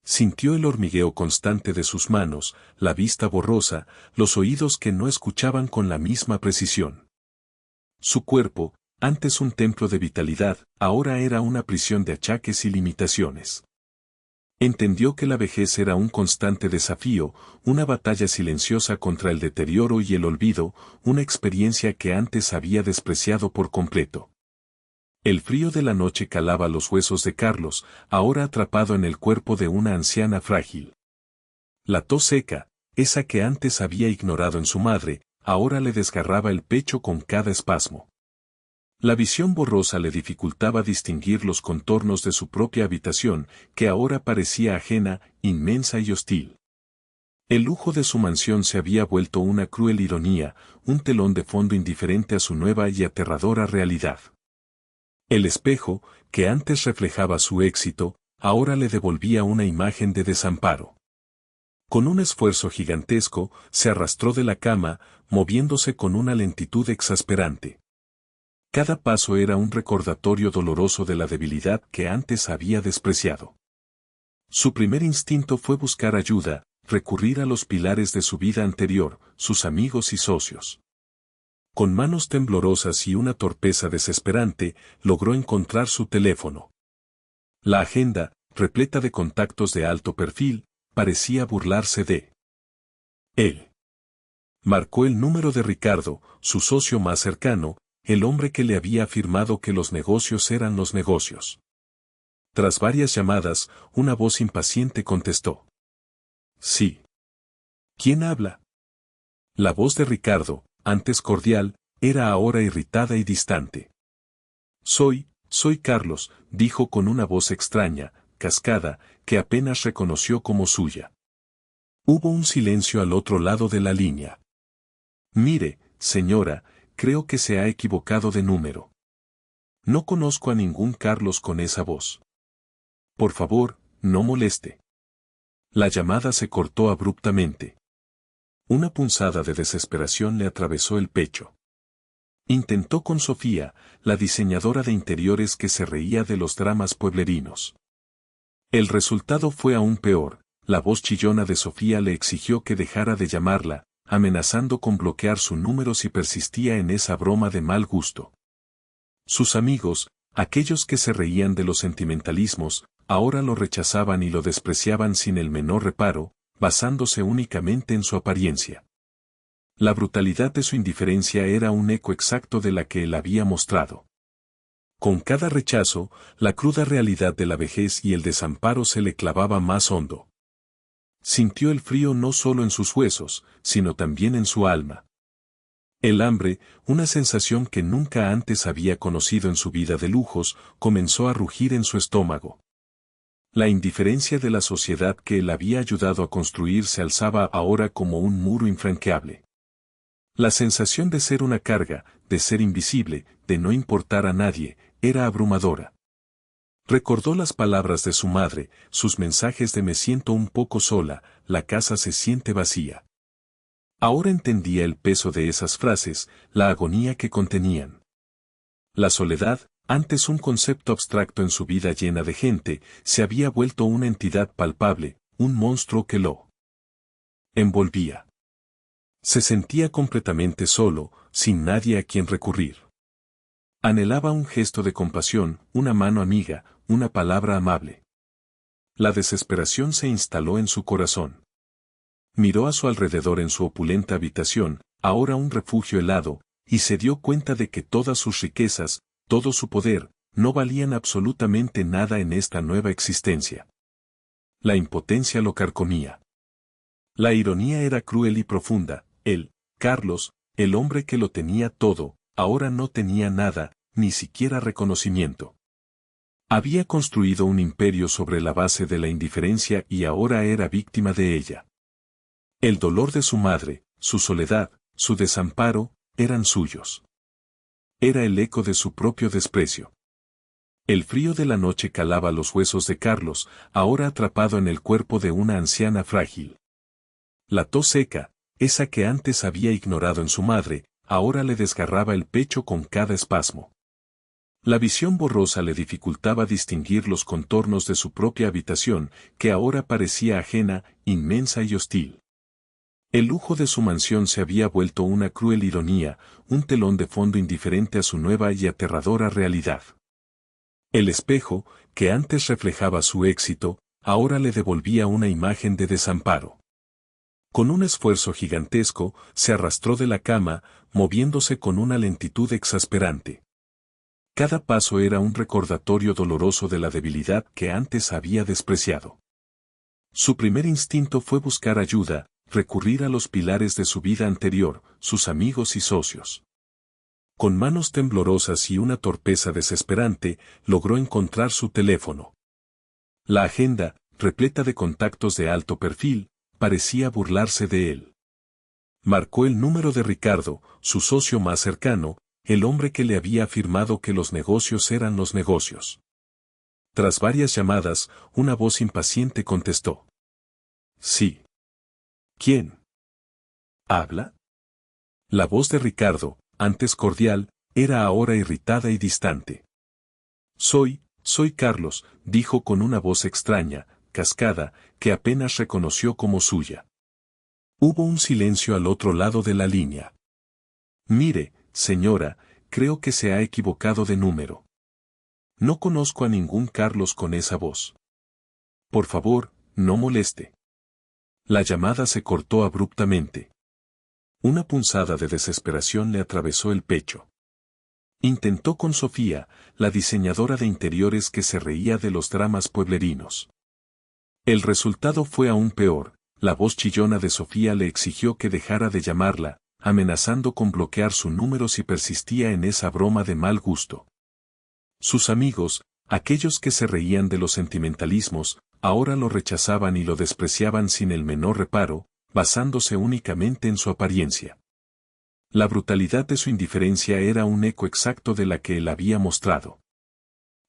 A: Sintió el hormigueo constante de sus manos, la vista borrosa, los oídos que no escuchaban con la misma precisión. Su cuerpo, antes un templo de vitalidad, ahora era una prisión de achaques y limitaciones. Entendió que la vejez era un constante desafío, una batalla silenciosa contra el deterioro y el olvido, una experiencia que antes había despreciado por completo. El frío de la noche calaba los huesos de Carlos, ahora atrapado en el cuerpo de una anciana frágil. La tos seca, esa que antes había ignorado en su madre, ahora le desgarraba el pecho con cada espasmo. La visión borrosa le dificultaba distinguir los contornos de su propia habitación, que ahora parecía ajena, inmensa y hostil. El lujo de su mansión se había vuelto una cruel ironía, un telón de fondo indiferente a su nueva y aterradora realidad. El espejo, que antes reflejaba su éxito, ahora le devolvía una imagen de desamparo. Con un esfuerzo gigantesco, se arrastró de la cama, moviéndose con una lentitud exasperante. Cada paso era un recordatorio doloroso de la debilidad que antes había despreciado. Su primer instinto fue buscar ayuda, recurrir a los pilares de su vida anterior, sus amigos y socios. Con manos temblorosas y una torpeza desesperante, logró encontrar su teléfono. La agenda, repleta de contactos de alto perfil, parecía burlarse de él. Marcó el número de Ricardo, su socio más cercano, el hombre que le había afirmado que los negocios eran los negocios. Tras varias llamadas, una voz impaciente contestó. Sí. ¿Quién habla? La voz de Ricardo, antes cordial, era ahora irritada y distante. Soy Carlos, dijo con una voz extraña, cascada, que apenas reconoció como suya. Hubo un silencio al otro lado de la línea. Mire, señora, creo que se ha equivocado de número. No conozco a ningún Carlos con esa voz. Por favor, no moleste. La llamada se cortó abruptamente. Una punzada de desesperación le atravesó el pecho. Intentó con Sofía, la diseñadora de interiores que se reía de los dramas pueblerinos. El resultado fue aún peor. La voz chillona de Sofía le exigió que dejara de llamarla, amenazando con bloquear su número si persistía en esa broma de mal gusto. Sus amigos, aquellos que se reían de los sentimentalismos, ahora lo rechazaban y lo despreciaban sin el menor reparo, basándose únicamente en su apariencia. La brutalidad de su indiferencia era un eco exacto de la que él había mostrado. Con cada rechazo, la cruda realidad de la vejez y el desamparo se le clavaba más hondo. Sintió el frío no solo en sus huesos, sino también en su alma. El hambre, una sensación que nunca antes había conocido en su vida de lujos, comenzó a rugir en su estómago. La indiferencia de la sociedad que él había ayudado a construir se alzaba ahora como un muro infranqueable. La sensación de ser una carga, de ser invisible, de no importar a nadie, era abrumadora. Recordó las palabras de su madre, sus mensajes de me siento un poco sola, la casa se siente vacía. Ahora entendía el peso de esas frases, la agonía que contenían. La soledad, antes un concepto abstracto en su vida llena de gente, se había vuelto una entidad palpable, un monstruo que lo envolvía. Se sentía completamente solo, sin nadie a quien recurrir. Anhelaba un gesto de compasión, una mano amiga, una palabra amable. La desesperación se instaló en su corazón. Miró a su alrededor en su opulenta habitación, ahora un refugio helado, y se dio cuenta de que todas sus riquezas, todo su poder, no valían absolutamente nada en esta nueva existencia. La impotencia lo carcomía. La ironía era cruel y profunda. Él, Carlos, el hombre que lo tenía todo, ahora no tenía nada, ni siquiera reconocimiento. Había construido un imperio sobre la base de la indiferencia y ahora era víctima de ella. El dolor de su madre, su soledad, su desamparo, eran suyos. Era el eco de su propio desprecio. El frío de la noche calaba los huesos de Carlos, ahora atrapado en el cuerpo de una anciana frágil. La tos seca, esa que antes había ignorado en su madre, ahora le desgarraba el pecho con cada espasmo. La visión borrosa le dificultaba distinguir los contornos de su propia habitación, que ahora parecía ajena, inmensa y hostil. El lujo de su mansión se había vuelto una cruel ironía, un telón de fondo indiferente a su nueva y aterradora realidad. El espejo, que antes reflejaba su éxito, ahora le devolvía una imagen de desamparo. Con un esfuerzo gigantesco, se arrastró de la cama, moviéndose con una lentitud exasperante. Cada paso era un recordatorio doloroso de la debilidad que antes había despreciado. Su primer instinto fue buscar ayuda, recurrir a los pilares de su vida anterior, sus amigos y socios. Con manos temblorosas y una torpeza desesperante, logró encontrar su teléfono. La agenda, repleta de contactos de alto perfil, parecía burlarse de él. Marcó el número de Ricardo, su socio más cercano, el hombre que le había afirmado que los negocios eran los negocios. Tras varias llamadas, una voz impaciente contestó. Sí. ¿Quién? ¿Habla? La voz de Ricardo, antes cordial, era ahora irritada y distante. Soy Carlos, dijo con una voz extraña, cascada, que apenas reconoció como suya. Hubo un silencio al otro lado de la línea. Mire, señora, creo que se ha equivocado de número. No conozco a ningún Carlos con esa voz. Por favor, no moleste. La llamada se cortó abruptamente. Una punzada de desesperación le atravesó el pecho. Intentó con Sofía, la diseñadora de interiores que se reía de los dramas pueblerinos. El resultado fue aún peor. La voz chillona de Sofía le exigió que dejara de llamarla, amenazando con bloquear su número si persistía en esa broma de mal gusto. Sus amigos, aquellos que se reían de los sentimentalismos, ahora lo rechazaban y lo despreciaban sin el menor reparo, basándose únicamente en su apariencia. La brutalidad de su indiferencia era un eco exacto de la que él había mostrado.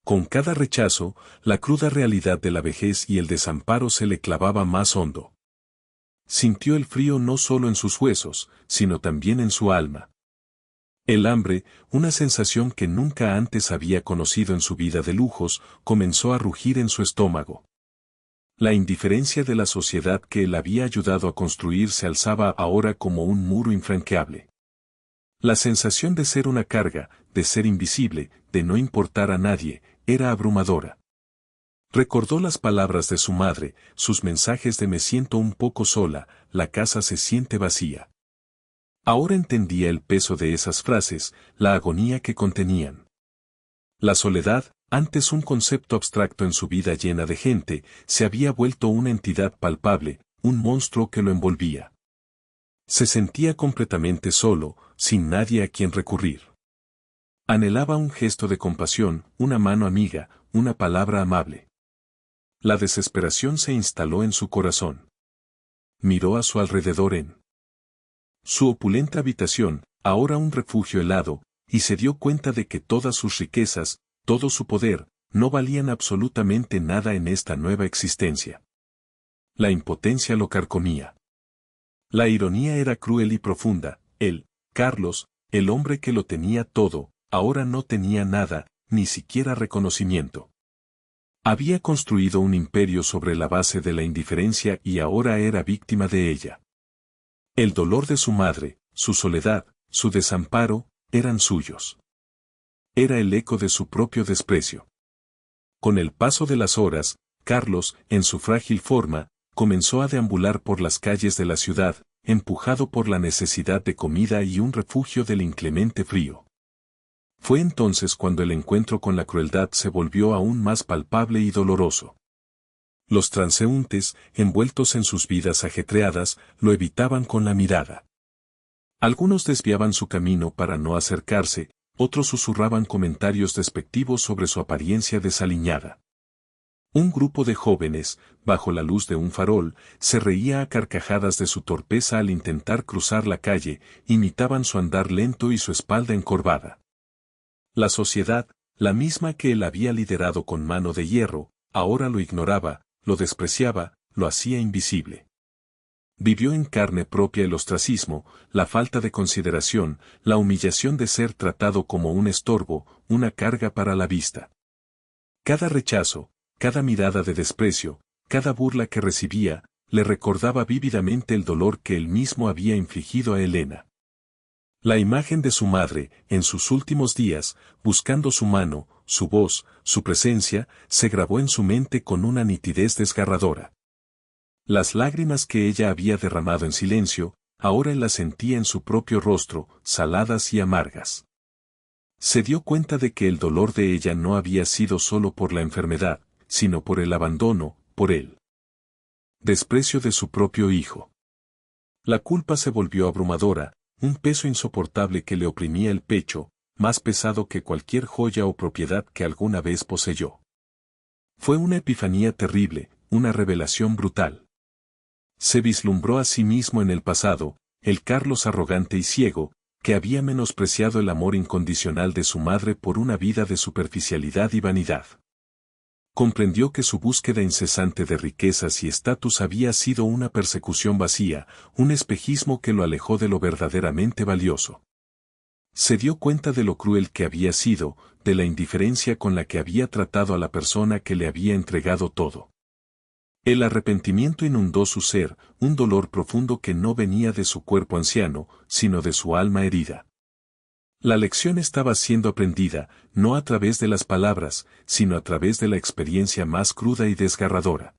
A: Con cada rechazo, la cruda realidad de la vejez y el desamparo se le clavaba más hondo. Sintió el frío no solo en sus huesos, sino también en su alma. El hambre, una sensación que nunca antes había conocido en su vida de lujos, comenzó a rugir en su estómago. La indiferencia de la sociedad que él había ayudado a construir se alzaba ahora como un muro infranqueable. La sensación de ser una carga, de ser invisible, de no importar a nadie, era abrumadora. Recordó las palabras de su madre, sus mensajes de me siento un poco sola, la casa se siente vacía. Ahora entendía el peso de esas frases, la agonía que contenían. La soledad, antes un concepto abstracto en su vida llena de gente, se había vuelto una entidad palpable, un monstruo que lo envolvía. Se sentía completamente solo, sin nadie a quien recurrir. Anhelaba un gesto de compasión, una mano amiga, una palabra amable. La desesperación se instaló en su corazón. Miró a su alrededor en su opulenta habitación, ahora un refugio helado, y se dio cuenta de que todas sus riquezas, todo su poder, no valían absolutamente nada en esta nueva existencia. La impotencia lo carcomía. La ironía era cruel y profunda. Él, Carlos, el hombre que lo tenía todo, ahora no tenía nada, ni siquiera reconocimiento. Había construido un imperio sobre la base de la indiferencia y ahora era víctima de ella. El dolor de su madre, su soledad, su desamparo, eran suyos. Era el eco de su propio desprecio. Con el paso de las horas, Carlos, en su frágil forma, comenzó a deambular por las calles de la ciudad, empujado por la necesidad de comida y un refugio del inclemente frío. Fue entonces cuando el encuentro con la crueldad se volvió aún más palpable y doloroso. Los transeúntes, envueltos en sus vidas ajetreadas, lo evitaban con la mirada. Algunos desviaban su camino para no acercarse, otros susurraban comentarios despectivos sobre su apariencia desaliñada. Un grupo de jóvenes, bajo la luz de un farol, se reía a carcajadas de su torpeza al intentar cruzar la calle, imitaban su andar lento y su espalda encorvada. La sociedad, la misma que él había liderado con mano de hierro, ahora lo ignoraba, lo despreciaba, lo hacía invisible. Vivió en carne propia el ostracismo, la falta de consideración, la humillación de ser tratado como un estorbo, una carga para la vista. Cada rechazo, cada mirada de desprecio, cada burla que recibía, le recordaba vívidamente el dolor que él mismo había infligido a Elena. La imagen de su madre, en sus últimos días, buscando su mano, su voz, su presencia, se grabó en su mente con una nitidez desgarradora. Las lágrimas que ella había derramado en silencio, ahora él las sentía en su propio rostro, saladas y amargas. Se dio cuenta de que el dolor de ella no había sido solo por la enfermedad, sino por el abandono, por el desprecio de su propio hijo. La culpa se volvió abrumadora, un peso insoportable que le oprimía el pecho, más pesado que cualquier joya o propiedad que alguna vez poseyó. Fue una epifanía terrible, una revelación brutal. Se vislumbró a sí mismo en el pasado, el Carlos arrogante y ciego, que había menospreciado el amor incondicional de su madre por una vida de superficialidad y vanidad. Comprendió que su búsqueda incesante de riquezas y estatus había sido una persecución vacía, un espejismo que lo alejó de lo verdaderamente valioso. Se dio cuenta de lo cruel que había sido, de la indiferencia con la que había tratado a la persona que le había entregado todo. El arrepentimiento inundó su ser, un dolor profundo que no venía de su cuerpo anciano, sino de su alma herida. La lección estaba siendo aprendida, no a través de las palabras, sino a través de la experiencia más cruda y desgarradora.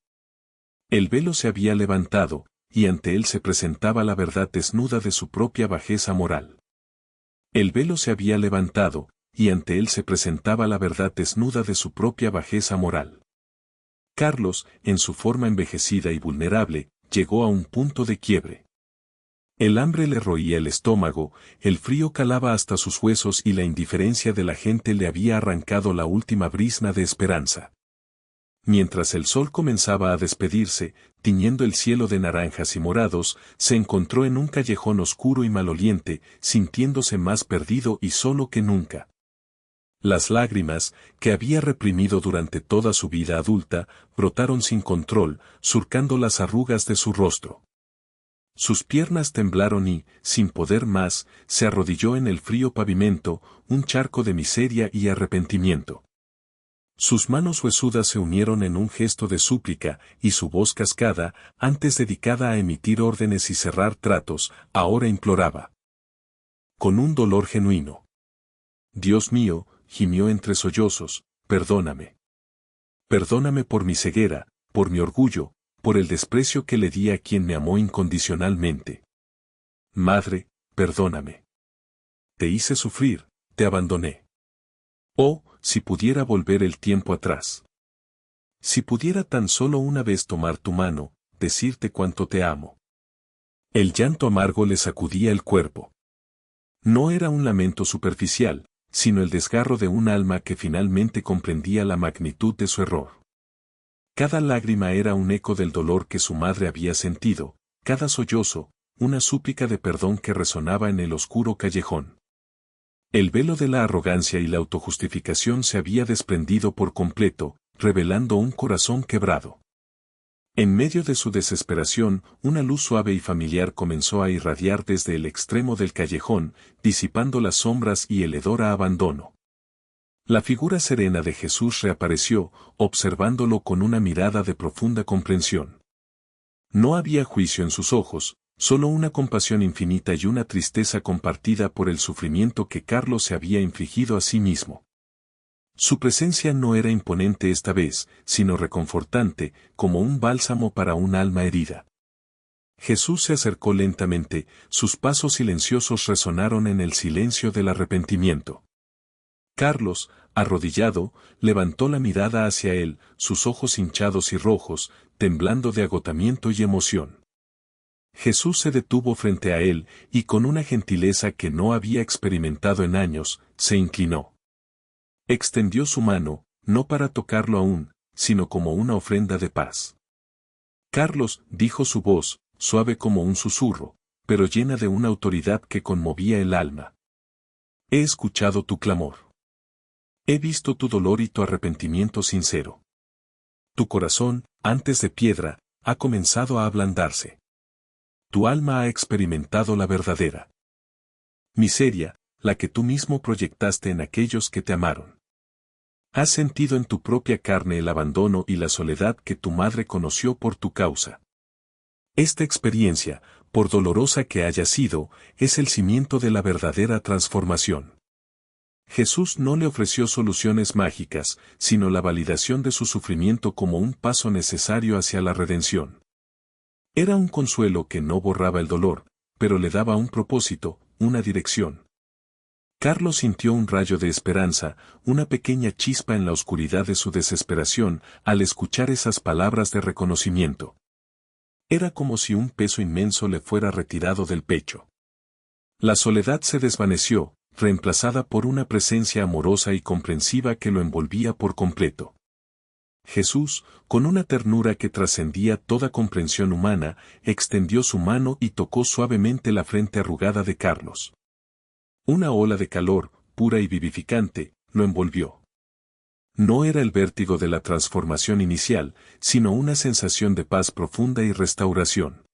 A: El velo se había levantado, y ante él se presentaba la verdad desnuda de su propia bajeza moral. El velo se había levantado, y ante él se presentaba la verdad desnuda de su propia bajeza moral. Carlos, en su forma envejecida y vulnerable, llegó a un punto de quiebre. El hambre le roía el estómago, el frío calaba hasta sus huesos y la indiferencia de la gente le había arrancado la última brizna de esperanza. Mientras el sol comenzaba a despedirse, tiñendo el cielo de naranjas y morados, se encontró en un callejón oscuro y maloliente, sintiéndose más perdido y solo que nunca. Las lágrimas, que había reprimido durante toda su vida adulta, brotaron sin control, surcando las arrugas de su rostro. Sus piernas temblaron y, sin poder más, se arrodilló en el frío pavimento, un charco de miseria y arrepentimiento. Sus manos huesudas se unieron en un gesto de súplica, y su voz cascada, antes dedicada a emitir órdenes y cerrar tratos, ahora imploraba. Con un dolor genuino. Dios mío, gimió entre sollozos, perdóname. Perdóname por mi ceguera, por mi orgullo, por el desprecio que le di a quien me amó incondicionalmente. Madre, perdóname. Te hice sufrir, te abandoné. Oh, si pudiera volver el tiempo atrás. Si pudiera tan solo una vez tomar tu mano, decirte cuánto te amo. El llanto amargo le sacudía el cuerpo. No era un lamento superficial, sino el desgarro de un alma que finalmente comprendía la magnitud de su error. Cada lágrima era un eco del dolor que su madre había sentido, cada sollozo, una súplica de perdón que resonaba en el oscuro callejón. El velo de la arrogancia y la autojustificación se había desprendido por completo, revelando un corazón quebrado. En medio de su desesperación, una luz suave y familiar comenzó a irradiar desde el extremo del callejón, disipando las sombras y el hedor a abandono. La figura serena de Jesús reapareció, observándolo con una mirada de profunda comprensión. No había juicio en sus ojos, solo una compasión infinita y una tristeza compartida por el sufrimiento que Carlos se había infligido a sí mismo. Su presencia no era imponente esta vez, sino reconfortante, como un bálsamo para un alma herida. Jesús se acercó lentamente, sus pasos silenciosos resonaron en el silencio del arrepentimiento. Carlos, arrodillado, levantó la mirada hacia él, sus ojos hinchados y rojos, temblando de agotamiento y emoción. Jesús se detuvo frente a él, y con una gentileza que no había experimentado en años, se inclinó. Extendió su mano, no para tocarlo aún, sino como una ofrenda de paz. Carlos, dijo su voz, suave como un susurro, pero llena de una autoridad que conmovía el alma. He escuchado tu clamor. He visto tu dolor y tu arrepentimiento sincero. Tu corazón, antes de piedra, ha comenzado a ablandarse. Tu alma ha experimentado la verdadera miseria, la que tú mismo proyectaste en aquellos que te amaron. Has sentido en tu propia carne el abandono y la soledad que tu madre conoció por tu causa. Esta experiencia, por dolorosa que haya sido, es el cimiento de la verdadera transformación. Jesús no le ofreció soluciones mágicas, sino la validación de su sufrimiento como un paso necesario hacia la redención. Era un consuelo que no borraba el dolor, pero le daba un propósito, una dirección. Carlos sintió un rayo de esperanza, una pequeña chispa en la oscuridad de su desesperación, al escuchar esas palabras de reconocimiento. Era como si un peso inmenso le fuera retirado del pecho. La soledad se desvaneció, reemplazada por una presencia amorosa y comprensiva que lo envolvía por completo. Jesús, con una ternura que trascendía toda comprensión humana, extendió su mano y tocó suavemente la frente arrugada de Carlos. Una ola de calor, pura y vivificante, lo envolvió. No era el vértigo de la transformación inicial, sino una sensación de paz profunda y restauración.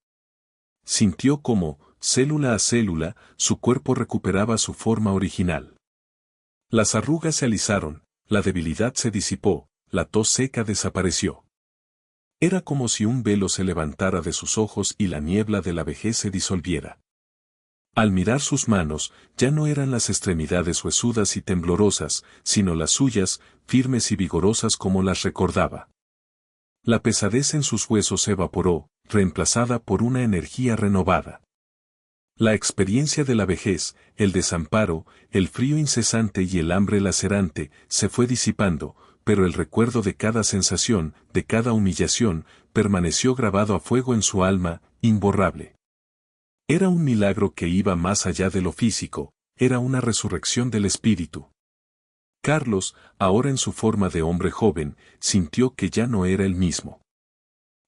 A: Sintió cómo, célula a célula, su cuerpo recuperaba su forma original. Las arrugas se alisaron, la debilidad se disipó, la tos seca desapareció. Era como si un velo se levantara de sus ojos y la niebla de la vejez se disolviera. Al mirar sus manos, ya no eran las extremidades huesudas y temblorosas, sino las suyas, firmes y vigorosas como las recordaba. La pesadez en sus huesos se evaporó, reemplazada por una energía renovada. La experiencia de la vejez, el desamparo, el frío incesante y el hambre lacerante, se fue disipando, pero el recuerdo de cada sensación, de cada humillación, permaneció grabado a fuego en su alma, imborrable. Era un milagro que iba más allá de lo físico, era una resurrección del espíritu. Carlos, ahora en su forma de hombre joven, sintió que ya no era el mismo.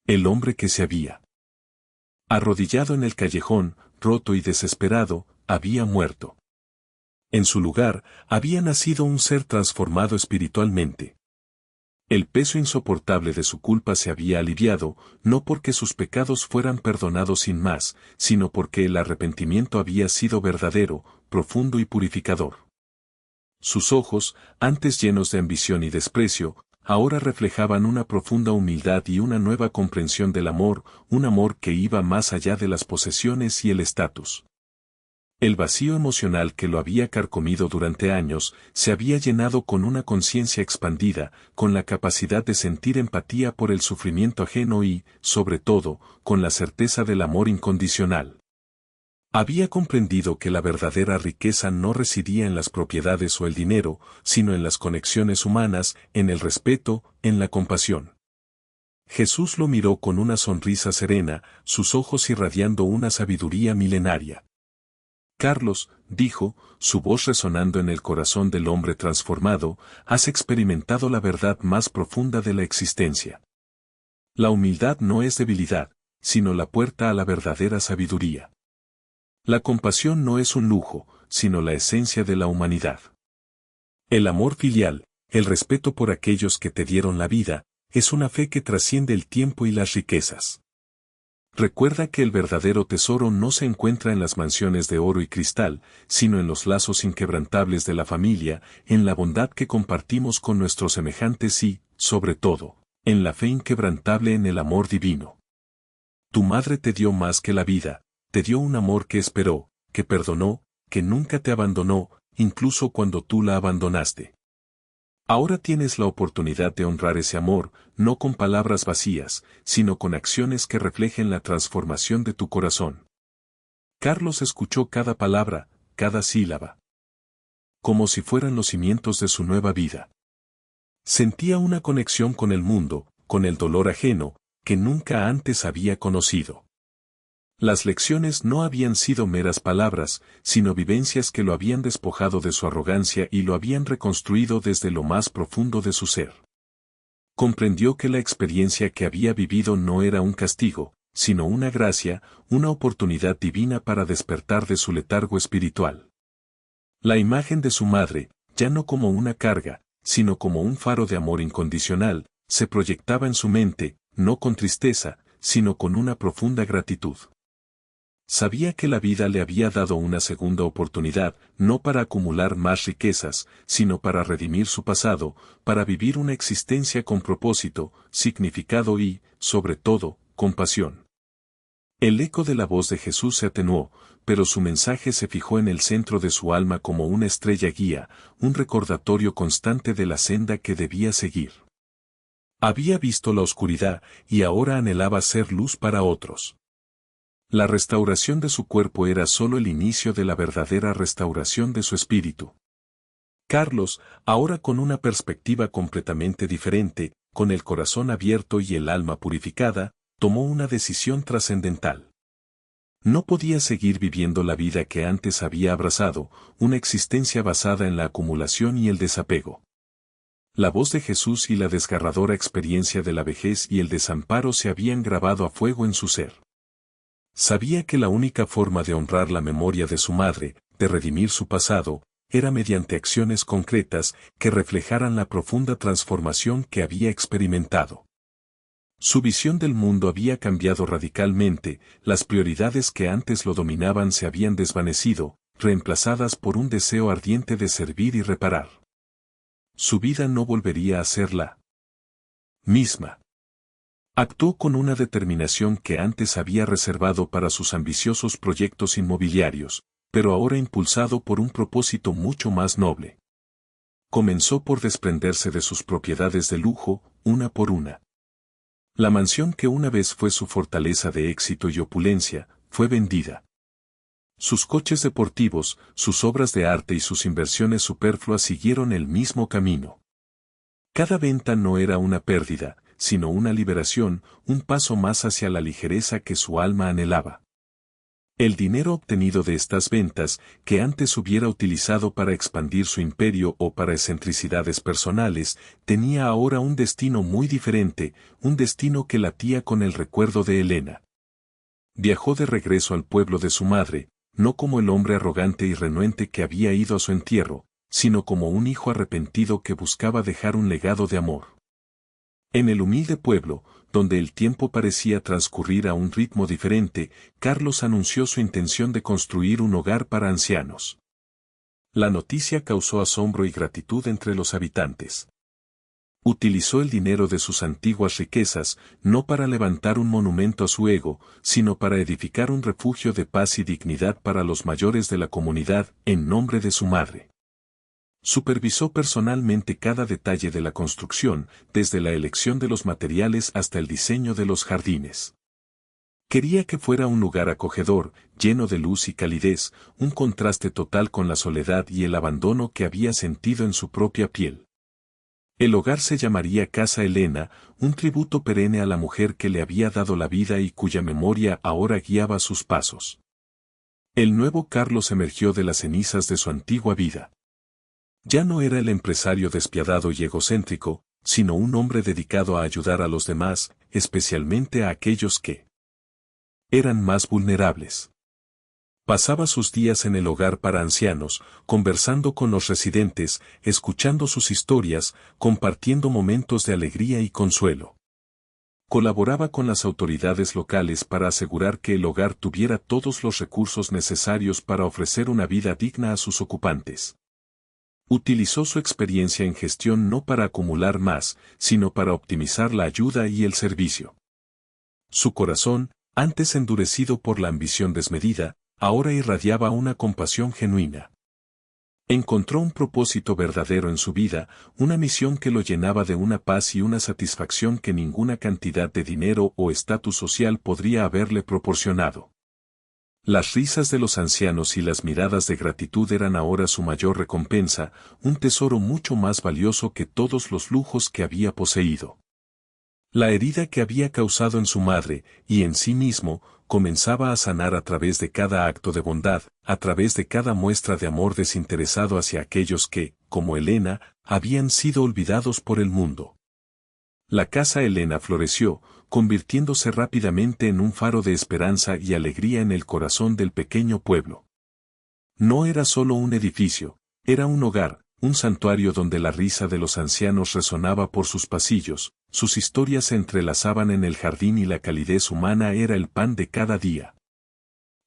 A: El hombre que se había arrodillado en el callejón, roto y desesperado, había muerto. En su lugar, había nacido un ser transformado espiritualmente. El peso insoportable de su culpa se había aliviado, no porque sus pecados fueran perdonados sin más, sino porque el arrepentimiento había sido verdadero, profundo y purificador. Sus ojos, antes llenos de ambición y desprecio, ahora reflejaban una profunda humildad y una nueva comprensión del amor, un amor que iba más allá de las posesiones y el estatus. El vacío emocional que lo había carcomido durante años se había llenado con una conciencia expandida, con la capacidad de sentir empatía por el sufrimiento ajeno y, sobre todo, con la certeza del amor incondicional. Había comprendido que la verdadera riqueza no residía en las propiedades o el dinero, sino en las conexiones humanas, en el respeto, en la compasión. Jesús lo miró con una sonrisa serena, sus ojos irradiando una sabiduría milenaria. Carlos, dijo, su voz resonando en el corazón del hombre transformado, has experimentado la verdad más profunda de la existencia. La humildad no es debilidad, sino la puerta a la verdadera sabiduría. La compasión no es un lujo, sino la esencia de la humanidad. El amor filial, el respeto por aquellos que te dieron la vida, es una fe que trasciende el tiempo y las riquezas. Recuerda que el verdadero tesoro no se encuentra en las mansiones de oro y cristal, sino en los lazos inquebrantables de la familia, en la bondad que compartimos con nuestros semejantes y, sobre todo, en la fe inquebrantable en el amor divino. Tu madre te dio más que la vida, te dio un amor que esperó, que perdonó, que nunca te abandonó, incluso cuando tú la abandonaste. Ahora tienes la oportunidad de honrar ese amor, no con palabras vacías, sino con acciones que reflejen la transformación de tu corazón. Carlos escuchó cada palabra, cada sílaba, como si fueran los cimientos de su nueva vida. Sentía una conexión con el mundo, con el dolor ajeno, que nunca antes había conocido. Las lecciones no habían sido meras palabras, sino vivencias que lo habían despojado de su arrogancia y lo habían reconstruido desde lo más profundo de su ser. Comprendió que la experiencia que había vivido no era un castigo, sino una gracia, una oportunidad divina para despertar de su letargo espiritual. La imagen de su madre, ya no como una carga, sino como un faro de amor incondicional, se proyectaba en su mente, no con tristeza, sino con una profunda gratitud. Sabía que la vida le había dado una segunda oportunidad, no para acumular más riquezas, sino para redimir su pasado, para vivir una existencia con propósito, significado y, sobre todo, compasión. El eco de la voz de Jesús se atenuó, pero su mensaje se fijó en el centro de su alma como una estrella guía, un recordatorio constante de la senda que debía seguir. Había visto la oscuridad y ahora anhelaba ser luz para otros. La restauración de su cuerpo era solo el inicio de la verdadera restauración de su espíritu. Carlos, ahora con una perspectiva completamente diferente, con el corazón abierto y el alma purificada, tomó una decisión trascendental. No podía seguir viviendo la vida que antes había abrazado, una existencia basada en la acumulación y el desapego. La voz de Jesús y la desgarradora experiencia de la vejez y el desamparo se habían grabado a fuego en su ser. Sabía que la única forma de honrar la memoria de su madre, de redimir su pasado, era mediante acciones concretas que reflejaran la profunda transformación que había experimentado. Su visión del mundo había cambiado radicalmente, las prioridades que antes lo dominaban se habían desvanecido, reemplazadas por un deseo ardiente de servir y reparar. Su vida no volvería a ser la misma. Actuó con una determinación que antes había reservado para sus ambiciosos proyectos inmobiliarios, pero ahora impulsado por un propósito mucho más noble. Comenzó por desprenderse de sus propiedades de lujo, una por una. La mansión que una vez fue su fortaleza de éxito y opulencia, fue vendida. Sus coches deportivos, sus obras de arte y sus inversiones superfluas siguieron el mismo camino. Cada venta no era una pérdida, sino una liberación, un paso más hacia la ligereza que su alma anhelaba. El dinero obtenido de estas ventas, que antes hubiera utilizado para expandir su imperio o para excentricidades personales, tenía ahora un destino muy diferente, un destino que latía con el recuerdo de Elena. Viajó de regreso al pueblo de su madre, no como el hombre arrogante y renuente que había ido a su entierro, sino como un hijo arrepentido que buscaba dejar un legado de amor. En el humilde pueblo, donde el tiempo parecía transcurrir a un ritmo diferente, Carlos anunció su intención de construir un hogar para ancianos. La noticia causó asombro y gratitud entre los habitantes. Utilizó el dinero de sus antiguas riquezas, no para levantar un monumento a su ego, sino para edificar un refugio de paz y dignidad para los mayores de la comunidad, en nombre de su madre. Supervisó personalmente cada detalle de la construcción, desde la elección de los materiales hasta el diseño de los jardines. Quería que fuera un lugar acogedor, lleno de luz y calidez, un contraste total con la soledad y el abandono que había sentido en su propia piel. El hogar se llamaría Casa Elena, un tributo perenne a la mujer que le había dado la vida y cuya memoria ahora guiaba sus pasos. El nuevo Carlos emergió de las cenizas de su antigua vida. Ya no era el empresario despiadado y egocéntrico, sino un hombre dedicado a ayudar a los demás, especialmente a aquellos que eran más vulnerables. Pasaba sus días en el hogar para ancianos, conversando con los residentes, escuchando sus historias, compartiendo momentos de alegría y consuelo. Colaboraba con las autoridades locales para asegurar que el hogar tuviera todos los recursos necesarios para ofrecer una vida digna a sus ocupantes. Utilizó su experiencia en gestión no para acumular más, sino para optimizar la ayuda y el servicio. Su corazón, antes endurecido por la ambición desmedida, ahora irradiaba una compasión genuina. Encontró un propósito verdadero en su vida, una misión que lo llenaba de una paz y una satisfacción que ninguna cantidad de dinero o estatus social podría haberle proporcionado. Las risas de los ancianos y las miradas de gratitud eran ahora su mayor recompensa, un tesoro mucho más valioso que todos los lujos que había poseído. La herida que había causado en su madre, y en sí mismo, comenzaba a sanar a través de cada acto de bondad, a través de cada muestra de amor desinteresado hacia aquellos que, como Elena, habían sido olvidados por el mundo. La casa Elena floreció, convirtiéndose rápidamente en un faro de esperanza y alegría en el corazón del pequeño pueblo. No era solo un edificio, era un hogar, un santuario donde la risa de los ancianos resonaba por sus pasillos, sus historias se entrelazaban en el jardín y la calidez humana era el pan de cada día.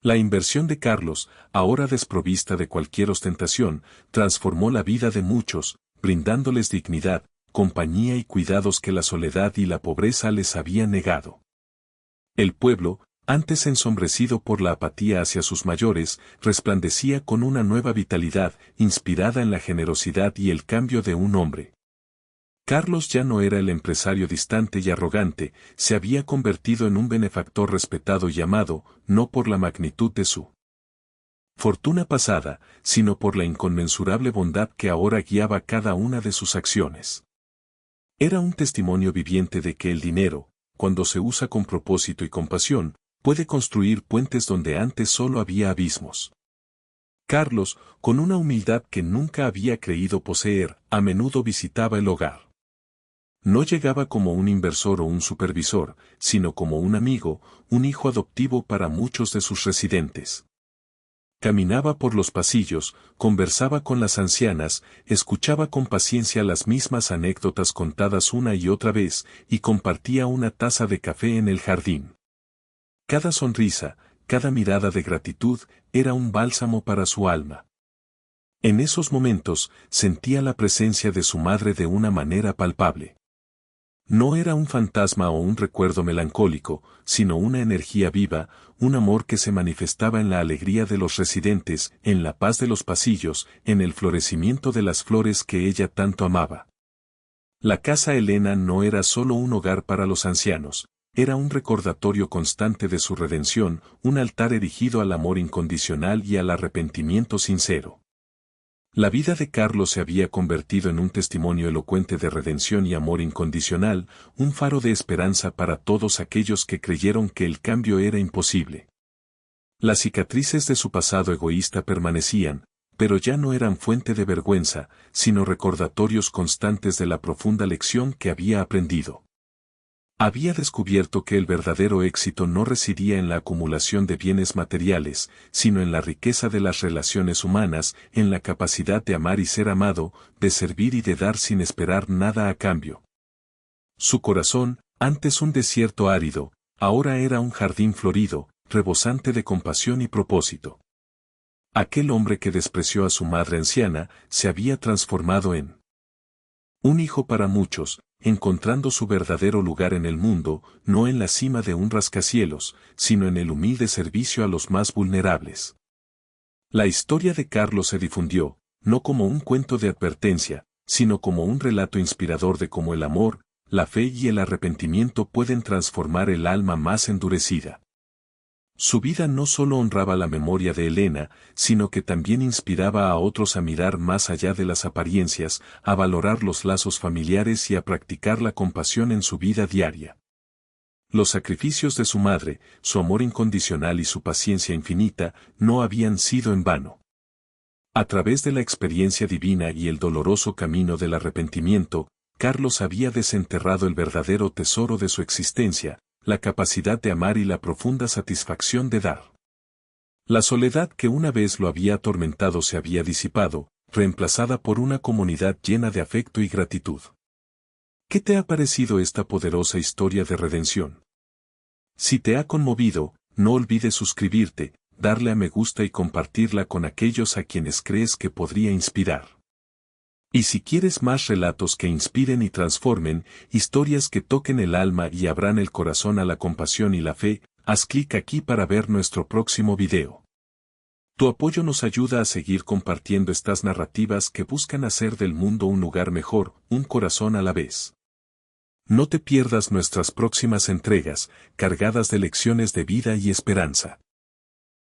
A: La inversión de Carlos, ahora desprovista de cualquier ostentación, transformó la vida de muchos, brindándoles dignidad, compañía y cuidados que la soledad y la pobreza les habían negado. El pueblo, antes ensombrecido por la apatía hacia sus mayores, resplandecía con una nueva vitalidad, inspirada en la generosidad y el cambio de un hombre. Carlos ya no era el empresario distante y arrogante, se había convertido en un benefactor respetado y amado, no por la magnitud de su fortuna pasada, sino por la inconmensurable bondad que ahora guiaba cada una de sus acciones. Era un testimonio viviente de que el dinero, cuando se usa con propósito y compasión, puede construir puentes donde antes solo había abismos. Carlos, con una humildad que nunca había creído poseer, a menudo visitaba el hogar. No llegaba como un inversor o un supervisor, sino como un amigo, un hijo adoptivo para muchos de sus residentes. Caminaba por los pasillos, conversaba con las ancianas, escuchaba con paciencia las mismas anécdotas contadas una y otra vez, y compartía una taza de café en el jardín. Cada sonrisa, cada mirada de gratitud, era un bálsamo para su alma. En esos momentos, sentía la presencia de su madre de una manera palpable. No era un fantasma o un recuerdo melancólico, sino una energía viva, un amor que se manifestaba en la alegría de los residentes, en la paz de los pasillos, en el florecimiento de las flores que ella tanto amaba. La casa Elena no era solo un hogar para los ancianos, era un recordatorio constante de su redención, un altar erigido al amor incondicional y al arrepentimiento sincero. La vida de Carlos se había convertido en un testimonio elocuente de redención y amor incondicional, un faro de esperanza para todos aquellos que creyeron que el cambio era imposible. Las cicatrices de su pasado egoísta permanecían, pero ya no eran fuente de vergüenza, sino recordatorios constantes de la profunda lección que había aprendido. Había descubierto que el verdadero éxito no residía en la acumulación de bienes materiales, sino en la riqueza de las relaciones humanas, en la capacidad de amar y ser amado, de servir y de dar sin esperar nada a cambio. Su corazón, antes un desierto árido, ahora era un jardín florido, rebosante de compasión y propósito. Aquel hombre que despreció a su madre anciana se había transformado en un hijo para muchos, encontrando su verdadero lugar en el mundo, no en la cima de un rascacielos, sino en el humilde servicio a los más vulnerables. La historia de Carlos se difundió, no como un cuento de advertencia, sino como un relato inspirador de cómo el amor, la fe y el arrepentimiento pueden transformar el alma más endurecida. Su vida no solo honraba la memoria de Elena, sino que también inspiraba a otros a mirar más allá de las apariencias, a valorar los lazos familiares y a practicar la compasión en su vida diaria. Los sacrificios de su madre, su amor incondicional y su paciencia infinita, no habían sido en vano. A través de la experiencia divina y el doloroso camino del arrepentimiento, Carlos había desenterrado el verdadero tesoro de su existencia, la capacidad de amar y la profunda satisfacción de dar. La soledad que una vez lo había atormentado se había disipado, reemplazada por una comunidad llena de afecto y gratitud. ¿Qué te ha parecido esta poderosa historia de redención? Si te ha conmovido, no olvides suscribirte, darle a me gusta y compartirla con aquellos a quienes crees que podría inspirar. Y si quieres más relatos que inspiren y transformen, historias que toquen el alma y abran el corazón a la compasión y la fe, haz clic aquí para ver nuestro próximo video. Tu apoyo nos ayuda a seguir compartiendo estas narrativas que buscan hacer del mundo un lugar mejor, un corazón a la vez. No te pierdas nuestras próximas entregas, cargadas de lecciones de vida y esperanza.